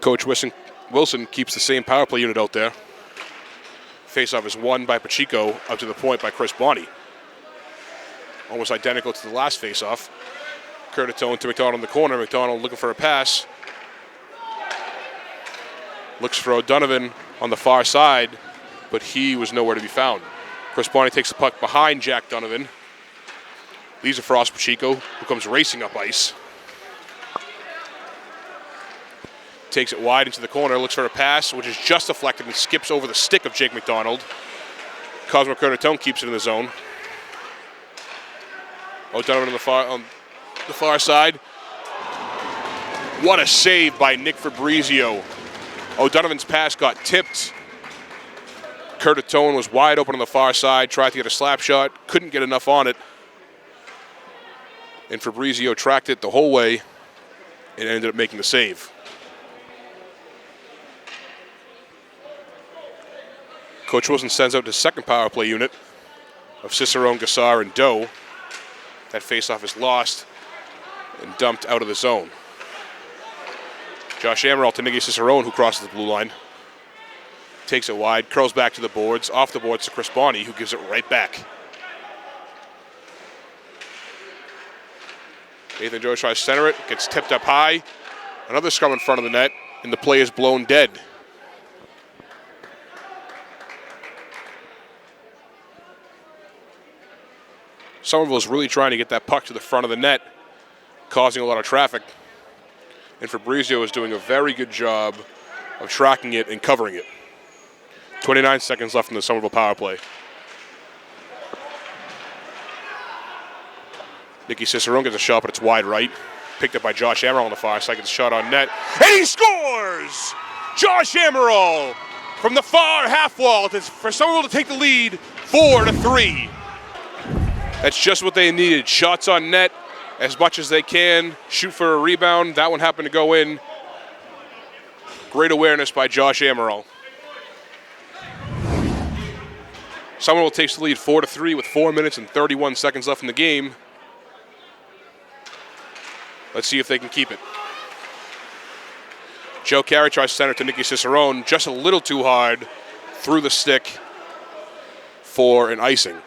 Coach Wilson keeps the same power play unit out there. Faceoff is won by Pacheco, up to the point by Chris Bonnie. Almost identical to the last faceoff. Curtatone to McDonald in the corner. McDonald looking for a pass. Looks for O'Donovan on the far side, but he was nowhere to be found. Chris Bonnie takes the puck behind Jack Donovan. Leaves it for Ross Pacheco, who comes racing up ice. Takes it wide into the corner, looks for a pass, which is just deflected and skips over the stick of Jake McDonald. Cosmo Curtatone keeps it in the zone. O'Donovan on the far side. What a save by Nick Fabrizio. O'Donovan's pass got tipped. Curtatone was wide open on the far side, tried to get a slap shot, couldn't get enough on it. And Fabrizio tracked it the whole way and ended up making the save. Coach Wilson sends out his second power play unit of Cicerone, Gassar, and Doe. That faceoff is lost and dumped out of the zone. Josh Amaral to Nicky Cicerone, who crosses the blue line. Takes it wide, curls back to the boards, off the boards to Chris Bonnie, who gives it right back. Nathan Jones tries to center it, gets tipped up high. Another scrum in front of the net, and the play is blown dead. Somerville is really trying to get that puck to the front of the net, causing a lot of traffic. And Fabrizio is doing a very good job of tracking it and covering it. 29 seconds left in the Somerville power play. Nicky Cicerone gets a shot, but it's wide right. Picked up by Josh Amaral on the far side, gets a shot on net, and he scores! Josh Amaral from the far half wall for Somerville to take the lead 4-3. That's just what they needed. Shots on net as much as they can. Shoot for a rebound. That one happened to go in. Great awareness by Josh Amaral. Somerville takes the lead 4-3 with 4 minutes and 31 seconds left in the game. Let's see if they can keep it. Joe Carey tries to center to Nicky Cicerone, just a little too hard through the stick for an icing.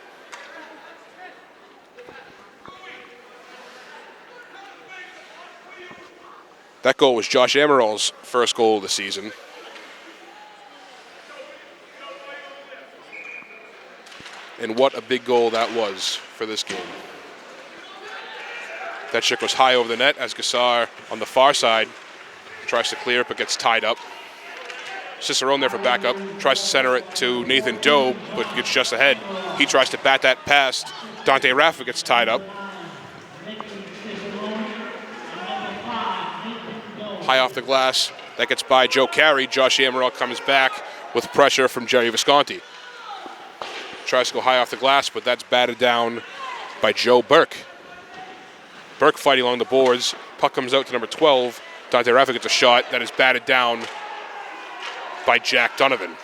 That goal was Josh Amaril's first goal of the season. And what a big goal that was for this game. That chick was high over the net as Gassar on the far side tries to clear it but gets tied up. Cicerone there for backup, tries to center it to Nathan Doe but gets just ahead. He tries to bat that past Dante Raffa, gets tied up. High off the glass, that gets by Joe Carey. Josh Amaral comes back with pressure from Jerry Visconti. Tries to go high off the glass, but that's batted down by Joe Burke. Burke fighting along the boards. Puck comes out to number 12. Dante Raffa gets a shot that is batted down by Jack Donovan.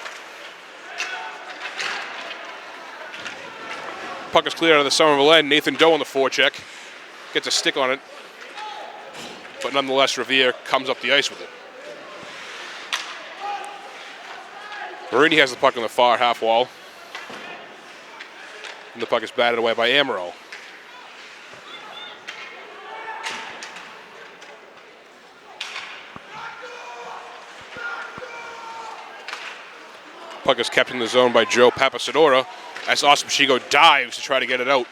Puck is cleared out of the Somerville end. Nathan Doe on the forecheck. Gets a stick on it. But nonetheless, Revere comes up the ice with it. Marini has the puck on the far half wall. And the puck is batted away by Amaral. Puck is kept in the zone by Joe Papasadora as Awesome Shigo dives to try to get it out.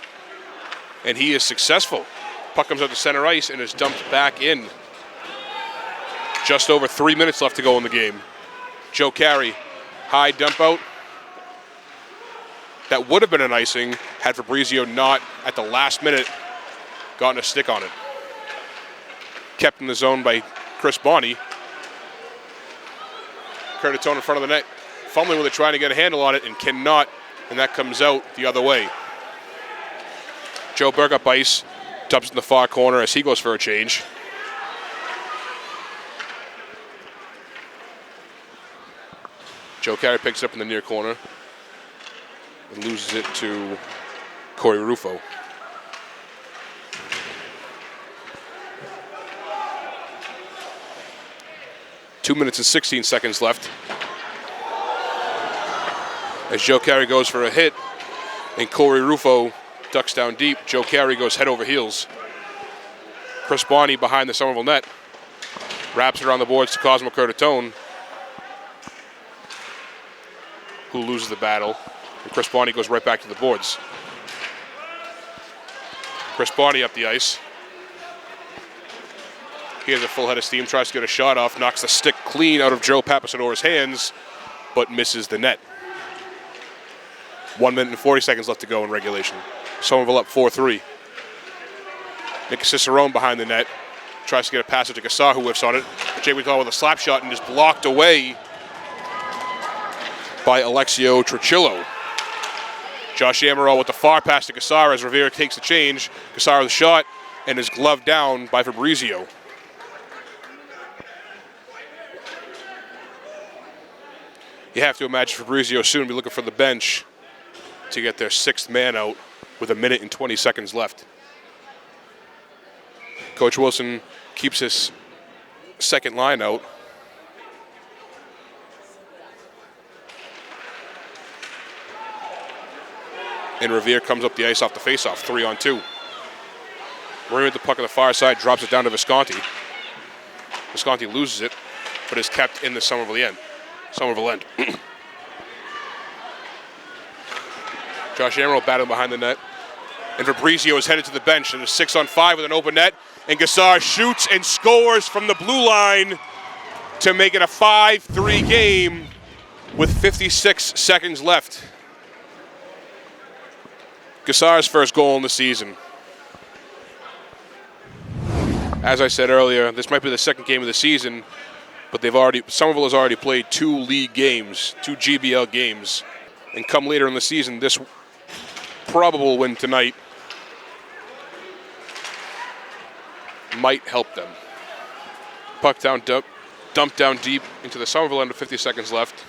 And he is successful. Puck comes out to center ice and is dumped back in. Just over 3 minutes left to go in the game. Joe Carey, high dump out. That would have been an icing had Fabrizio not, at the last minute, gotten a stick on it. Kept in the zone by Chris Bonney. Curtatone in front of the net, fumbling with it, trying to get a handle on it, and cannot, and that comes out the other way. Joe Burke up ice, dumps in the far corner as he goes for a change. Joe Carey picks it up in the near corner and loses it to Corey Rufo. Two minutes and 16 seconds left. As Joe Carey goes for a hit and Corey Rufo ducks down deep, Joe Carey goes head over heels. Chris Bonney behind the Somerville net. Wraps it around the boards to Cosmo Curtatone, who loses the battle. And Chris Bonney goes right back to the boards. Chris Bonney up the ice. He has a full head of steam, tries to get a shot off, knocks the stick clean out of Joe Papasadora's hands, but misses the net. 1 minute and 40 seconds left to go in regulation. Somerville up 4-3. Nick Cicerone behind the net. Tries to get a pass to Gassar, who whiffs on it. Jay Wittall with a slap shot and is blocked away by Alexio Tricillo. Josh Amaral with the far pass to Gassar as Revere takes the change. Gassar with a shot and is gloved down by Fabrizio. You have to imagine Fabrizio soon will be looking for the bench to get their sixth man out with 1 minute and 20 seconds left. Coach Wilson keeps his second line out. And Revere comes up the ice off the faceoff, 3-on-2. Marie with the puck on the far side, drops it down to Visconti. Visconti loses it, but is kept in the Somerville end. Josh Amaral battling behind the net. And Fabrizio is headed to the bench, and a 6-on-5 with an open net. And Gassar shoots and scores from the blue line to make it a 5-3 game with 56 seconds left. Gassar's first goal in the season. As I said earlier, this might be the second game of the season, but Somerville has already played 2 league games, 2 GBL games. And come later in the season, this probable win tonight might help them. Puck down, dumped down deep into the Somerville end with 50 seconds left.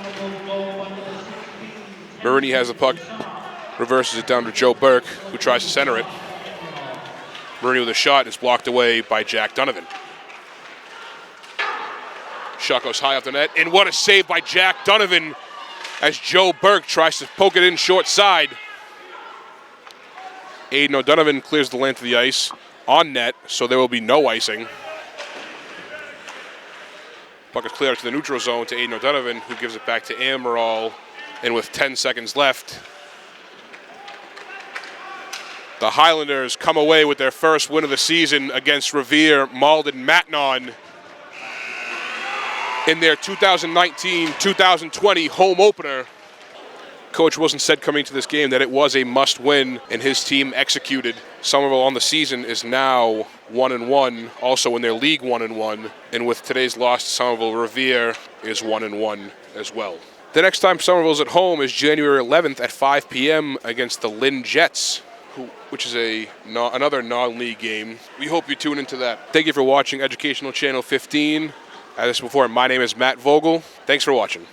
Somerville goal by number 16. Marini has the puck, reverses it down to Joe Burke, who tries to center it. Marini with a shot is blocked away by Jack Donovan. Shot goes high off the net, and what a save by Jack Donovan as Joe Burke tries to poke it in short side. Aiden O'Donovan clears the length of the ice on net, so there will be no icing. Puck is cleared out to the neutral zone to Aiden O'Donovan, who gives it back to Amaral, and with 10 seconds left, the Highlanders come away with their first win of the season against Revere Malden Matignon in their 2019-2020 home opener. Coach Wilson said coming to this game that it was a must-win, and his team executed. Somerville on the season is now 1-1, also in their league 1-1, and with today's loss to Somerville, Revere is 1-1 as well. The next time Somerville's at home is January 11th at 5 p.m. against the Lynn Jets, which is another non-league game. We hope you tune into that. Thank you for watching Educational Channel 15. As before, my name is Matt Vogel. Thanks for watching.